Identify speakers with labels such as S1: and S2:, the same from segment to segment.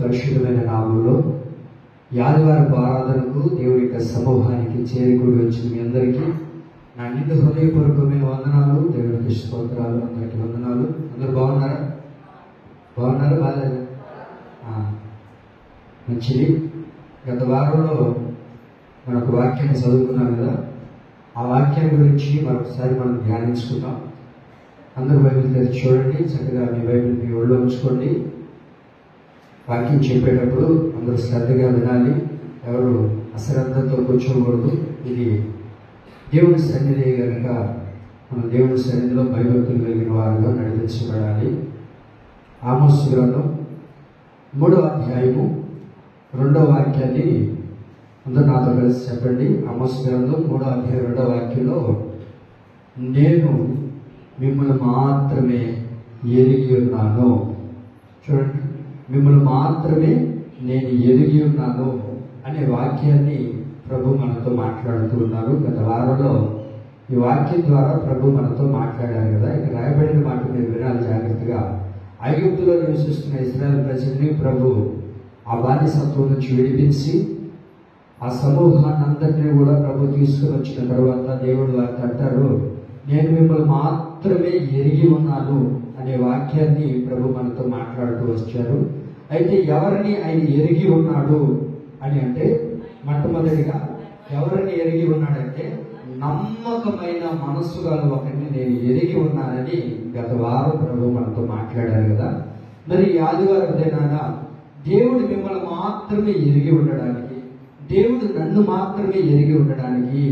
S1: పరిశుద్ధమైన నామంలో ఆదివారపు ఆరాధనకు దేవుడి యొక్క సమూహానికి చేరికూడి వచ్చిన మీ అందరికీ నా నిండు హృదయపూర్వకమైన వందనాలు, దేవుడికి స్తోత్రాలు, అందరికీ వందనాలు. అందరూ బాగున్నారా? బాగాలేదు? మంచిది. గత వారంలో మనకు వాక్యాన్ని చదువుకున్నాం కదా, ఆ వాక్యం గురించి మరొకసారి మనం ధ్యానించుకుందాం. అందరూ బైబిల్ తెరిచి చూడండి, చక్కగా మీ బైబిల్ మీ ఒళ్ళో ఉంచుకోండి. వాక్యం చెప్పేటప్పుడు అందరూ శ్రద్ధగా వినాలి, ఎవరు అశ్రద్ధతో కూర్చోకూడదు. ఇది దేవుడి సన్నిధి కనుక మనం దేవుడి సన్నిధిలో భయభక్తులు కలిగిన వారుగా నడిపించబడాలి. ఆమోసు గ్రంథం 3వ అధ్యాయము 2వ వాక్యాన్ని అందరూ నాతో కలిసి చెప్పండి. ఆమోసు గ్రంథం 3వ అధ్యాయం 2వ వాక్యంలో, నేను మిమ్మల్ని మాత్రమే ఎరిగి ఉన్నాను. చూడండి, మిమ్మల్ని మాత్రమే నేను ఎరిగి ఉన్నాను అనే వాక్యాన్ని ప్రభు మనతో మాట్లాడుతూ ఉన్నారు. గత వారంలో ఈ వాక్యం ద్వారా ప్రభు మనతో మాట్లాడారు కదా. ఇక రాయబడిన మాట మీరు వినాలి జాగ్రత్తగా. ఐగుప్తులో నివసిస్తున్న ఇశ్రాయేలు ప్రజల్ని ప్రభు ఆ బానిసత్వం నుంచి విడిపించి ఆ సమూహాన్ని అందరినీ కూడా ప్రభు తీసుకుని వచ్చిన తర్వాత దేవుడు వారికి అంటారు, నేను మిమ్మల్ని మాత్రమే ఎరిగి ఉన్నాను అనే వాక్యాన్ని ప్రభు మనతో మాట్లాడుతూ వచ్చారు. అయితే ఎవరిని ఆయన ఎరిగి ఉన్నాడు అని అంటే, మొట్టమొదటిగా ఎవరిని ఎరిగి ఉన్నాడంటే, నమ్మకమైన మనస్సు గల ఒకరిని నేను ఎరిగి ఉన్నానని గత వారం ప్రభు మనతో మాట్లాడారు కదా. మరి ఈ ఆదివారం దినాన దేవుడు మిమ్మల్ని మాత్రమే ఎరిగి ఉండడానికి, దేవుడు నన్ను మాత్రమే ఎరిగి ఉండడానికి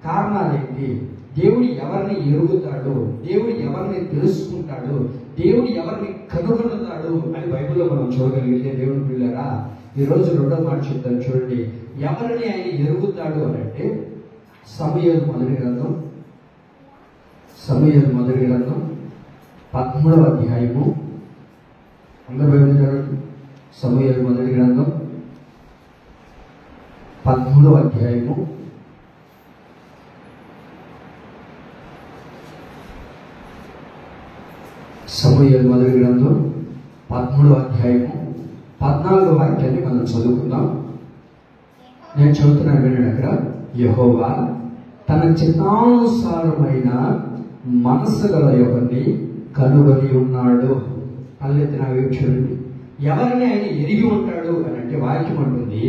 S1: కారణాలేంటి? దేవుడు ఎవరిని ఎరుగుతాడు, దేవుడు ఎవరిని తెలుసుకుంటాడు, దేవుడు ఎవరిని కనుగొనుతాడు అని బైబిల్లో మనం చూడగలిగితే, దేవుని పిల్లరా, ఈరోజు 2వ మాట చెప్తాను చూడండి. ఎవరిని ఆయన ఎరుగుతాడు అని అంటే, సమూయేలు మొదటి గ్రంథం 13వ అధ్యాయము, అందరూ బైబిల్ చదవండి. సమూయేలు మొదటి గ్రంథం 13వ అధ్యాయము 13వ అధ్యాయము 14వ వాక్యాన్ని మనం చదువుకుందాం. నేను చదువుతున్నాను వినండి. అక్కడ, యెహోవా తన చిత్తానుసారమైన మనస్సు గల ఒకరిని కనుగొని ఉన్నాడు. అల్లెత్తి నా వైపు చూడండి. ఎవరిని ఆయన ఎరిగి ఉంటాడు అని అంటే వాక్యం అంటుంది,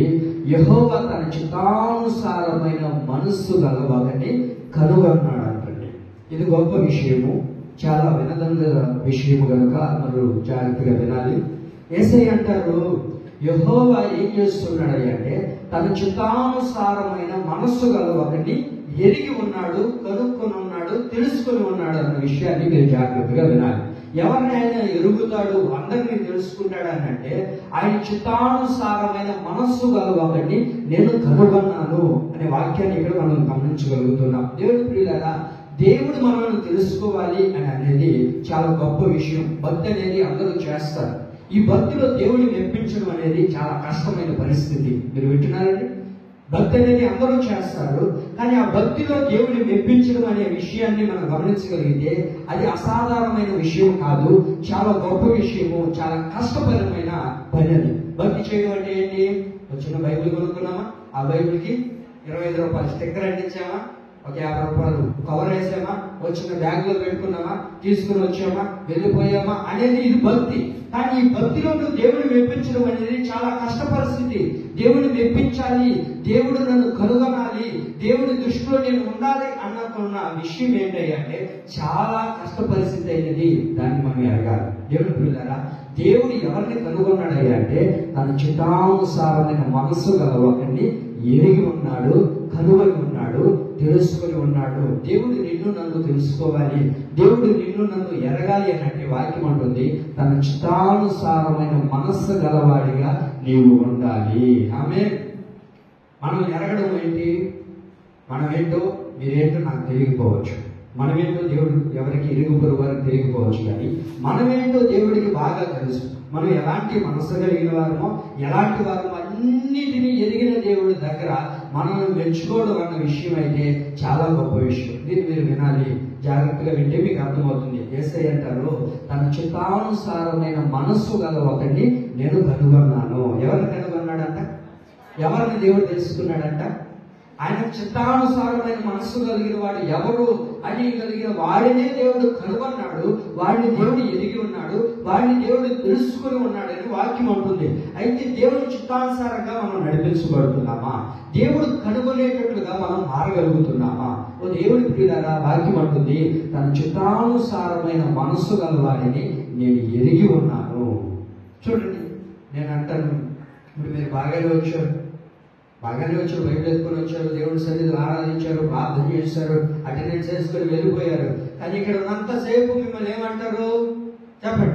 S1: యెహోవా తన చిత్తానుసారమైన మనస్సు గల ఒకరిని కనుగొన్నాడు అంటండి. ఇది గొప్ప విషయము, చాలా వినదగ్గ విషయము కనుక అందరూ జాగ్రత్తగా వినాలి. యేసయ్య అంటారు, యెహోవా ఏం చేస్తున్నాడు అంటే, తన చిత్తానుసారమైన మనస్సు గల ఒకరిని ఎరిగి ఉన్నాడు, కనుక్కొని ఉన్నాడు, తెలుసుకొని ఉన్నాడు అన్న విషయాన్ని మీరు జాగ్రత్తగా వినాలి. ఎవరిని ఆయన ఎరుగుతాడు, అందరినీ తెలుసుకుంటాడు అని అంటే, ఆయన చిత్తానుసారమైన మనస్సు గల ఒకరిని నేను కనుగొన్నాను అనే వాక్యాన్ని ఇక్కడ మనం గమనించగలుగుతున్నాం. దేవుని ప్రియులారా, దేవుడు మనల్ని తెలుసుకోవాలి అని అనేది చాలా గొప్ప విషయం. భక్తి అనేది అందరూ చేస్తారు. ఈ భక్తిలో దేవుడిని మెప్పించడం అనేది చాలా కష్టమైన పరిస్థితి. మీరు వింటున్నారండి? భక్తి అనేది అందరూ చేస్తారు, కానీ ఆ భక్తిలో దేవుడిని మెప్పించడం అనే విషయాన్ని మనం గమనించగలిగితే అది అసాధారణమైన విషయం కాదు, చాలా గొప్ప విషయము, చాలా కష్టపరమైన పని. అది భక్తి చేయడం అంటే ఏంటి? వచ్చిన బైబిల్ కొనుక్కున్నామా, ఆ బైబిల్కి 25 రూపాయలు స్టిక్కర్ అంటించామా, ఒక 50 రూపాయలు కవర్ వేసామా, వచ్చిన బ్యాగ్ లో పెట్టుకున్నామా, తీసుకుని వచ్చామా, వెళ్ళిపోయామా అనేది ఇది భక్తి. కానీ ఈ భక్తిలో నువ్వు దేవుడిని మెప్పించడం అనేది చాలా కష్ట పరిస్థితి. దేవుడిని మెప్పించాలి, దేవుడు నన్ను కనుగొనాలి, దేవుడి దృష్టిలో నేను ఉండాలి అన్నకున్న విషయం ఏంటంటే చాలా కష్ట పరిస్థితి అయినది. దాన్ని మనం ఎరగాలి. దేవుని పిల్లరా, దేవుడు ఎవరిని కనుగొన్నాడయ్యా అంటే, తన చిత్తానుసారమైన మనస్సు గల ఒకరిని ఎరిగి ఉన్నాడు, కనుగొని ఉన్నాడు, తెలుసుకొని ఉన్నాడు. దేవుడు నిన్ను నన్ను తెలుసుకోవాలి, దేవుడు నిన్ను నన్ను ఎరగాలి అన్నట్టు వాక్యం అంటుంది, తన చిత్తానుసారమైన మనస్సు గలవాడిగా నీవు ఉండాలి. ఆమె మనం ఎరగడం ఏంటి? మనమేంటో మీరేంటో నాకు తెలియకపోవచ్చు, మనమేంటో దేవుడు ఎవరికి ఇరుగుపరు వారికి తెలియకపోవచ్చు, కానీ మనమేంటో దేవుడికి బాగా తెలుసు. మనం ఎలాంటి మనస్సు కలిగిన వారమో, ఎలాంటి వారమో అన్నిటినీ ఎరిగిన దేవుడి దగ్గర మనల్ని మెచ్చుకోవడం అన్న విషయం అయితే చాలా గొప్ప విషయం. దీన్ని మీరు వినాలి, జాగ్రత్తగా వింటే మీకు అర్థమవుతుంది. యేసయ్య అంటారు, తన చిత్తానుసారమైన మనస్సు గల ఒకరిని నేను కనుగొన్నాను. ఎవరిని కనుగొన్నాడంట? ఎవరిని దేవుడు తెలుసుకున్నాడంట? ఆయన చిత్తానుసారమైన మనస్సు కలిగిన వాడు ఎవరు అని కలిగిన వాడినే దేవుడు కనుగొన్నాడు, వాడిని దేవుడు ఎరిగి ఉన్నాడు, వాడిని దేవుడు తెలుసుకుని ఉన్నాడని వాక్యం అంటుంది. అయితే దేవుడి చిత్తానుసారంగా మనం నడిపించబడుతున్నామా? దేవుడు కనుగొనేటట్లుగా మనం మారగలుగుతున్నామా? ఓ దేవుడి ప్రియులారా, వాక్యం అంటుంది, తన చిత్తానుసారమైన మనస్సు గల వాడిని నేను ఎరిగి ఉన్నాను. చూడండి, నేను అంటాను, ఇప్పుడు మీరు బాగానే వచ్చారు, బయట ఎత్తుకొని వచ్చారు, దేవుడి సన్నిధిలో ఆరాధించారు, ప్రార్థన చేశారు, అటెండెన్స్ చేసుకొని వెళ్ళిపోయారు. కానీ ఇక్కడ ఉన్నంతసేపు మిమ్మల్ని ఏమంటారు చెప్పండి?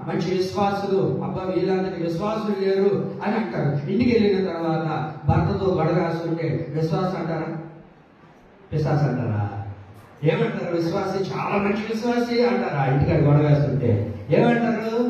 S1: మంచి విశ్వాసులు, అబ్బా వీళ్ళందరినీ విశ్వాసులు లేరు అని అంటారు. ఇంటికి వెళ్ళిన తర్వాత భర్తతో బడగాస్తుంటే విశ్వాసం అంటారా? పిశాసు అంటారా? ఏమంటారు? విశ్వాసి, చాలా మంచి విశ్వాసి అంటారా? ఇంటికాడ గొడవేస్తుంటే ఏమంటారు?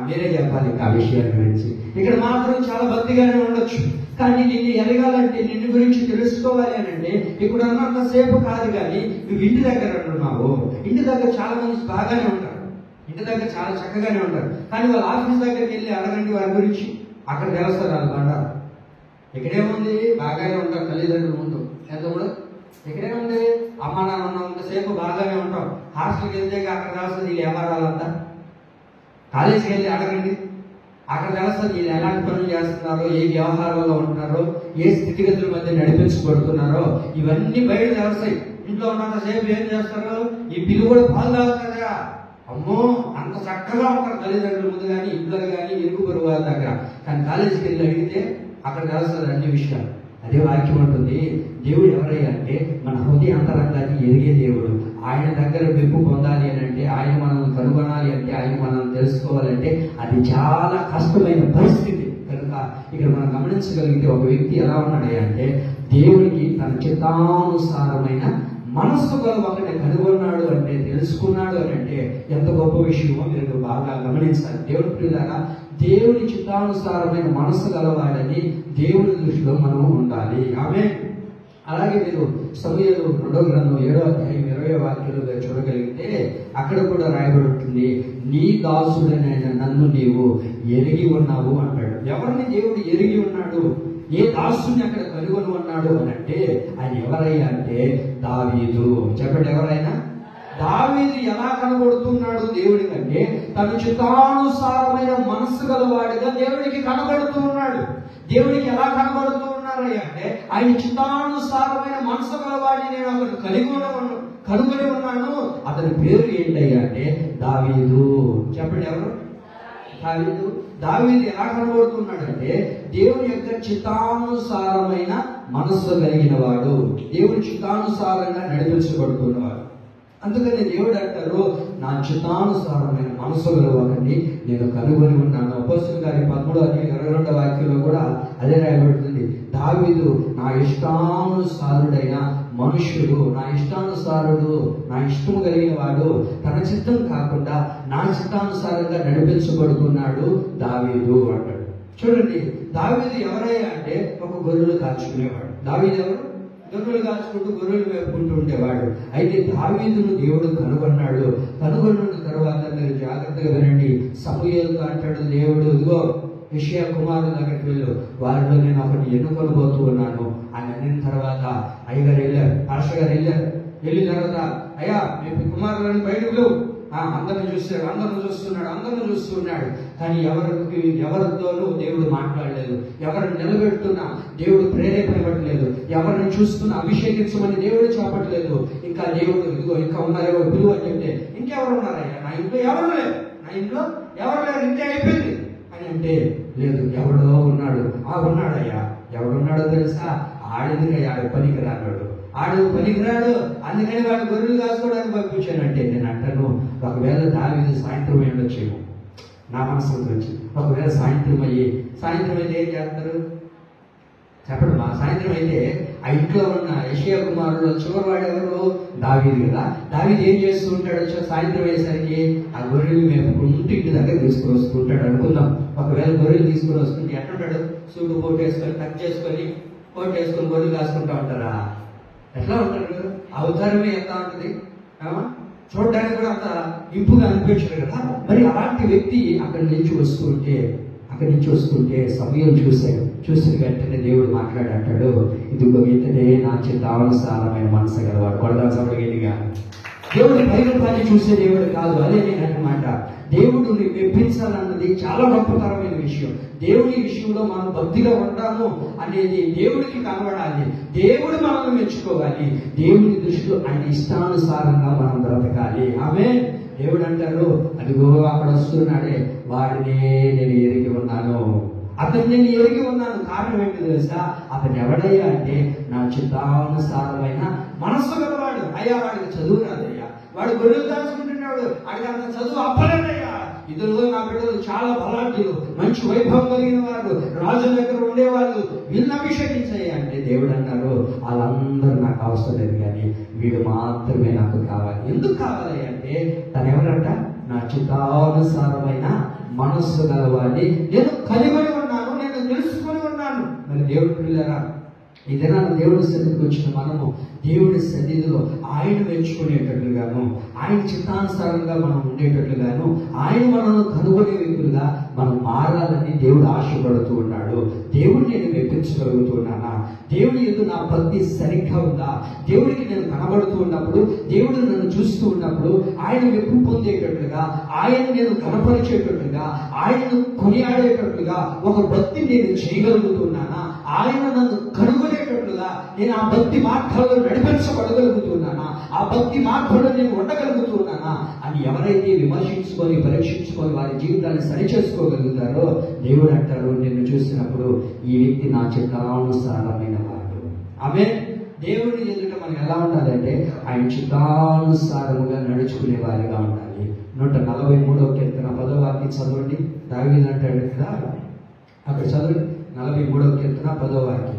S1: మీరే చెప్పాలి ఆ విషయాల గురించి. ఇక్కడ మాత్రం చాలా భక్తిగానే ఉండొచ్చు, కానీ నిన్ను ఎదగాలంటే, నిన్ను గురించి తెలుసుకోవాలి అని అంటే ఇక్కడ ఉన్నంతసేపు కాదు. కానీ నువ్వు ఇంటి దగ్గర అంటున్నావు, ఇంటి దగ్గర చాలా మంది బాగానే ఉంటారు, ఇంటి దగ్గర చాలా చక్కగానే ఉంటారు, కానీ వాళ్ళ ఆఫీస్ దగ్గరికి వెళ్ళి అడగండి వారి గురించి, అక్కడ తెలుస్తారు వాళ్ళు బండారు. ఇక్కడేముంది? బాగానే ఉంటారు తల్లిదండ్రుల ముందు, ఎంత కూడా ఇక్కడేముంది? అమ్మ నాన్న ఉన్నంతసేపు బాగానే ఉంటాం. హాస్టల్కి వెళ్తే అక్కడ తెలుస్తుంది వీళ్ళు వ్యవహారాలంతా. కాలేజీకి వెళ్ళి అడగండి, అక్కడ తెలుస్తుంది వీళ్ళు ఎలాంటి పనులు చేస్తున్నారో, ఏ వ్యవహారాల్లో ఉంటున్నారో, ఏ స్థితిగతుల మధ్య నడిపించబడుతున్నారో, ఇవన్నీ బయట తెలుస్తాయి. ఇంట్లో ఉన్నంతసేపు ఏం చేస్తారు? ఈ పిల్లు కూడా పాలు తాగుతారా? అమ్మో, అంత చక్కగా ఉంటారు తల్లిదండ్రుల ముందు కానీ, ఇంట్లో కానీ, ఇరుగు పొరుగు వారి దగ్గర. కానీ కాలేజీకి వెళ్ళి అడిగితే అక్కడ తెలుస్తుంది అన్ని విషయాలు. అదే వాక్యం ఉంటుంది, దేవుడు ఎవరయ్యా అంటే మన హృదయ అంతరంగాన్ని ఎరిగే దేవుడు. ఆయన దగ్గర మెప్పు పొందాలి అని అంటే, ఆయన మనం కనుగొనాలి అంటే, ఆయన మనం తెలుసుకోవాలంటే అది చాలా కష్టమైన పరిస్థితి. కనుక ఇక్కడ మనం గమనించగలిగితే ఒక వ్యక్తి ఎలా ఉన్నాడయ్యా అంటే, దేవుడికి తన చిత్తానుసారమైన మనస్సు గల ఒకటి కనుగొన్నాడు అంటే, తెలుసుకున్నాడు అని అంటే ఎంత గొప్ప విషయమో మీరు బాగా గమనించాలి. దేవుడి ప్రియులారా, దేవుని చిత్తానుసారమైన మనస్సు గలవాడని దేవుని దృష్టిలో మనం ఉండాలి. ఆమేన్. అలాగే మీరు సమూయేలు 2వ గ్రంథం 7వ అధ్యాయం 20వ వాక్యంలో చూడగలిగితే అక్కడ కూడా రాయబడి ఉంటుంది, నీ దాసుడైన నన్ను నీవు ఎరిగి ఉన్నావు అంటాడు. ఎవరిని దేవుడు ఎరిగి ఉన్నాడు? ఏ దాసుని అక్కడ కనుగొని ఉన్నాడు అని అంటే ఆయన ఎవరయ్యా అంటే దావీదు. చెప్పండి, ఎవరైనా? దావీదు ఎలా కనబడుతున్నాడు దేవుడి కంటే? తన చిత్తానుసారమైన మనస్సు గలవాడిగా దేవుడికి కనబడుతూ ఉన్నాడు. దేవుడికి ఎలా కనబడుతూ ఉన్నారయ్యా అంటే, ఆయన చిత్తానుసారమైన మనస్సు గలవాడిని నేను అక్కడ కనుగొని ఉన్నాను. అతని పేరు ఏంటయ్యా అంటే దావీదు. చెప్పండి, ఎవరు? దావీదు. దావీదు ఎలా కనబడుతున్నాడంటే దేవుని యొక్క చిత్తానుసారమైన మనస్సు కలిగిన వాడు, దేవుని చిత్తానుసారంగా నడిపించబడుతున్నవాడు. అందుకని దేవుడు అంటారు, నా చిత్తానుసారమైన మనస్సు గలవాడిని నేను కనుగొని ఉన్నాను. అపోస్తలుల కార్యం 13వ అధ్యాయం 22వ వాక్యంలో కూడా అదే రాయబడుతుంది, దావీదు నా ఇష్టానుసారుడైన మనుష్యుడు, నా ఇష్టానుసారుడు, నా ఇష్టము కలిగిన వాడు, తన చిత్తం కాకుండా నా చిత్తానుసారంగా నడిపించబడుతున్నాడు దావీదు అంటాడు. చూడండి, దావీదు ఎవరయ్యా అంటే ఒక గొర్రెలు కాచుకునేవాడు. దావీదు ఎవరు? గొర్రెలు కాచుకుంటూ గొర్రెలు వేపుకుంటూ ఉండేవాడు. అయితే దావీదును దేవుడు కనుగొన్నాడు. కనుగొన్న తర్వాత మీరు జాగ్రత్తగా వినండి, సమూయేలుతో అంటాడు దేవుడు, ఇదిగో యెషయా కుమారుల దగ్గరికి వెళ్ళు, వారిలో నేను ఒకటి ఎన్నుకొనబోతూ ఉన్నాను అని అన్న తర్వాత అయ్యగారు వెళ్ళారు, పాస్టర్ గారు వెళ్ళారు. వెళ్ళిన తర్వాత అయ్యా మీ కుమారులను బయటకు అందరిని చూస్తున్నాడు. కానీ ఎవరితోనూ దేవుడు మాట్లాడలేదు. ఎవరిని నిలబెడుతున్నా దేవుడు ప్రేరేపణ ఇవ్వట్లేదు. ఎవరిని చూస్తున్నా అభిషేకించమని దేవుడు చెప్పట్లేదు. ఇంకా దేవుడు ఇదిగో ఇంకా ఉన్నారో పిలువ అని చెప్తే ఇంకెవరు ఉన్నారయ్యా? నా ఇంట్లో ఎవరు లేరు, ఇంకే అయిపోయింది అని అంటే లేదు, ఎవడో ఉన్నాడు. ఉన్నాడయ్యా. ఎవడున్నాడో తెలుసా? ఆడేందుకయ్యా పనికి రాన్నాడు, ఆడు పనికిరాడు, అందుకని వాడు గొర్రెలు కాసుకోవడానికి పంపించానంటే నేను అంటాను, ఒకవేళ దావీదు సాయంత్రం అయి ఉండొచ్చేమో నా మనసు వచ్చి. ఒకవేళ సాయంత్రం అయితే ఏం చేస్తారు చెప్పండి? మా సాయంత్రం అయితే ఆ ఇంట్లో ఉన్న యెషయా కుమారుడు చివరివాడు ఎవరు? దావీదు కదా. దావీదు ఏం చేస్తూ ఉంటాడు? సాయంత్రం అయ్యేసరికి ఆ గొర్రెలు మేపుకుంటూ ఇంటి దగ్గర తీసుకుని వస్తుంటాడు అనుకుందాం. ఒకవేళ గొర్రెలు తీసుకుని వస్తుంటే ఎట్లుంటాడు? సూటు కోట్ వేసుకొని, టక్ చేసుకొని, కోట్ వేసుకొని గొర్రెలు కాసుకుంటా ఉంటారా? ఎట్లా ఉంటాడు? అవతారమే ఎంత ఉంటుంది, చూడడానికి కూడా అంత ఇంపుగా అనిపించడు కదా. మరి అలాంటి వ్యక్తి అక్కడి నుంచి వస్తుంటే సమయం చూసిన వెంటనే దేవుడు మాట్లాడంటాడు, ఇదిగో ఇతనే నా చిత్తానుసారమైన మనసు గలవాడు. కొడదా సభడిగా దేవుడు పైన పని చూసే దేవుడు కాదు. అదే నేను అన్నమాట. దేవుడు మెప్పించాలన్నది చాలా గొప్పతరమైన విషయం. దేవుడి విషయంలో మనం భక్తిగా ఉంటాము అనేది దేవుడికి కనబడాలి. దేవుడు మనల్ని మెచ్చుకోవాలి. దేవుడి దృష్టిలో ఆయన ఇష్టానుసారంగా మనం బ్రతకాలి. ఆమె దేవుడు అంటారు, అదిగో అక్కడ వస్తున్నాడే, వాడినే నేను ఎరిగి ఉన్నాను. అతను నేను ఎరిగి ఉన్నాను. కారణం ఏంటో తెలుసా? అతను ఎవడయ్యా అంటే నా చిత్తానుసారమైన మనస్సు గలవాడు. అయ్యా వాడికి చదువు రాదయ్యా, వాడు గొర్రెలు దాచుకుంటున్నాడు, వాడికి అంత చదువు అప్పలేదయ్యా. ఇద్దరు నా బిడ్డలు చాలా బలాఢ్యులు, మంచి వైభవం కలిగిన వారు, రాజుల దగ్గర ఉండేవాళ్ళు, వీళ్ళని అభిషేకించాయి అంటే దేవుడు అన్నారు, వాళ్ళందరూ నాకు అవసరం లేదు, కానీ వీడు మాత్రమే నాకు కావాలి. ఎందుకు కావాలి అంటే తను ఎవరంట? నా చిత్తానుసారమైన మనస్సు గలవాడి నేను కలిగి ఉన్నాను, నేను తెలుసుకొని ఉన్నాను. మరి దేవుడు పిల్లరా, ఇదేనా దేవుడి సన్నిధికి వచ్చిన మనము దేవుడి సన్నిధిలో ఆయన మెచ్చుకునేటట్లుగాను, ఆయన చిత్తానుసారంగా మనం ఉండేటట్లుగాను, ఆయన మనల్ని కనుగొనే వ్యక్తులుగా మనం మారాలని దేవుడు ఆశపడుతూ ఉన్నాడు. దేవుడు నేను మెప్పించగలుగుతున్నానా? దేవుడి యందు నా భక్తి సరిగ్గా ఉందా? దేవుడికి నేను కనబడుతూ ఉన్నప్పుడు, దేవుడు నన్ను చూస్తూ ఉన్నప్పుడు ఆయన మెప్పు పొందేటట్లుగా, ఆయన నేను కనపరిచేటట్లుగా, ఆయనను కొనియాడేటట్లుగా ఒక భక్తి నేను చేయగలుగుతున్నానా? ఆయన నన్ను కనుగొనేటట్లుగా నేను ఆ భక్తి మార్గాల్లో నడిపించబడగలుగుతున్నానా? ఆ భక్తి మార్గంలో నేను ఉండగలుగుతున్నానా అని ఎవరైతే విమర్శించుకొని, పరీక్షించుకొని వారి జీవితాన్ని సరిచేసుకోగలుగుతారో దేవుడు అంటారు, నిన్ను చూసినప్పుడు ఈ వ్యక్తి నా చిత్తానుసారమైన వాడు. ఆమె దేవుడి ఎదుట మనం ఎలా ఉండాలంటే ఆయన చిత్తానుసారముగా నడుచుకునే వారిగా ఉండాలి. 143వ కీర్తన 10వ వాక్యం చదవండి. దావీదు అంటాడు కదా, అక్కడ చదవండి. 43వ కీర్తన 10వ వాక్యం.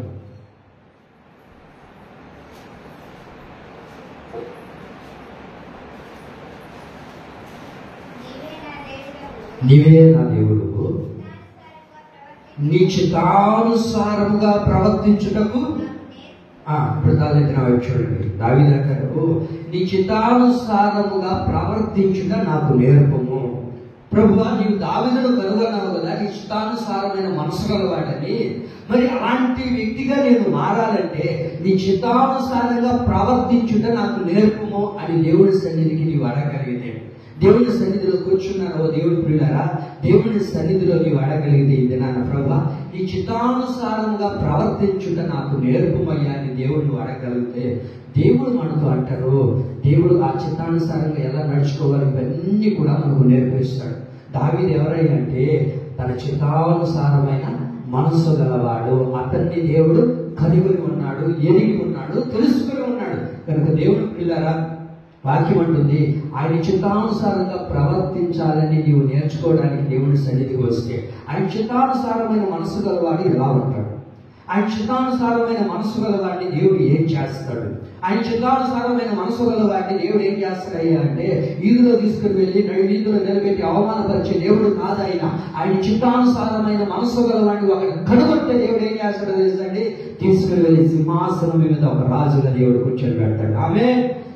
S1: నీవే నా దేవుడు, నీ చిత్తానుసారముగా ప్రవర్తించుటకు చూడండి. దావీదు అంటాడు, నీ చిత్తానుసారముగా ప్రవర్తించుట నాకు నేర్పము. ప్రభువా, నీవు దావీదును కనుగొన్నావు కదా, నీ చిత్తానుసారమైన మనసు గలవాడని. మరి అలాంటి వ్యక్తిగా నేను మారాలంటే నీ చిత్తానుసారంగా ప్రవర్తించుట నాకు నేర్పము అని దేవుడి సన్నిధికి నీవు అడగలిగితే, దేవుడి సన్నిధిలో కూర్చున్నారో దేవుడి ప్రియులారా, దేవుడి సన్నిధిలో నీవు అడగలిగితే ఇది నాన్న ప్రభువా, నీ చిత్తానుసారంగా ప్రవర్తించుట నాకు నేర్పమయ్యా అని దేవుడు అడగలిగితే, దేవుడు మనతో అంటారు, దేవుడు ఆ చిత్తానుసారంగా ఎలా నడుచుకోవాలి ఇవన్నీ కూడా మనకు నేర్పిస్తాడు. దావీదు ఎవరైనంటే తన చిత్తానుసారమైన మనసు గలవాడు. అతన్ని దేవుడు కలిగి ఉన్నాడు, ఎరిగి ఉన్నాడు, తెలుసుకుని ఉన్నాడు. కనుక దేవుడు పిల్లరా, వాక్యం అంటుంది, ఆయన చిత్తానుసారంగా ప్రవర్తించాలని నీవు నేర్చుకోవడానికి దేవుడి సన్నిధికి వస్తే, ఆయన చిత్తానుసారమైన మనసు గలవాడు ఎలా ఉంటాడు? ఆయన చిత్తానుసారమైన మనసు గలవాడిని దేవుడు ఏం చేస్తాడు? ఆయన చిత్తానుసారమైన మనసు గలవాడిని దేవుడు ఏం చేస్తాడయ్యా అంటే, వీధిలో తీసుకుని వెళ్ళి వీధిలో నిలబెట్టి అవమానపరిచే దేవుడు కాదు ఆయన. ఆయన చిత్తానుసారమైన మనసు గలవాడిని ఒక కనుగొంటే దేవుడు ఏం చేస్తాడో తెలుసండి, తీసుకుని వెళ్ళి సింహాసనం మీద ఒక రాజుగా దేవుడు కూర్చొని పెడతాడు. ఆమె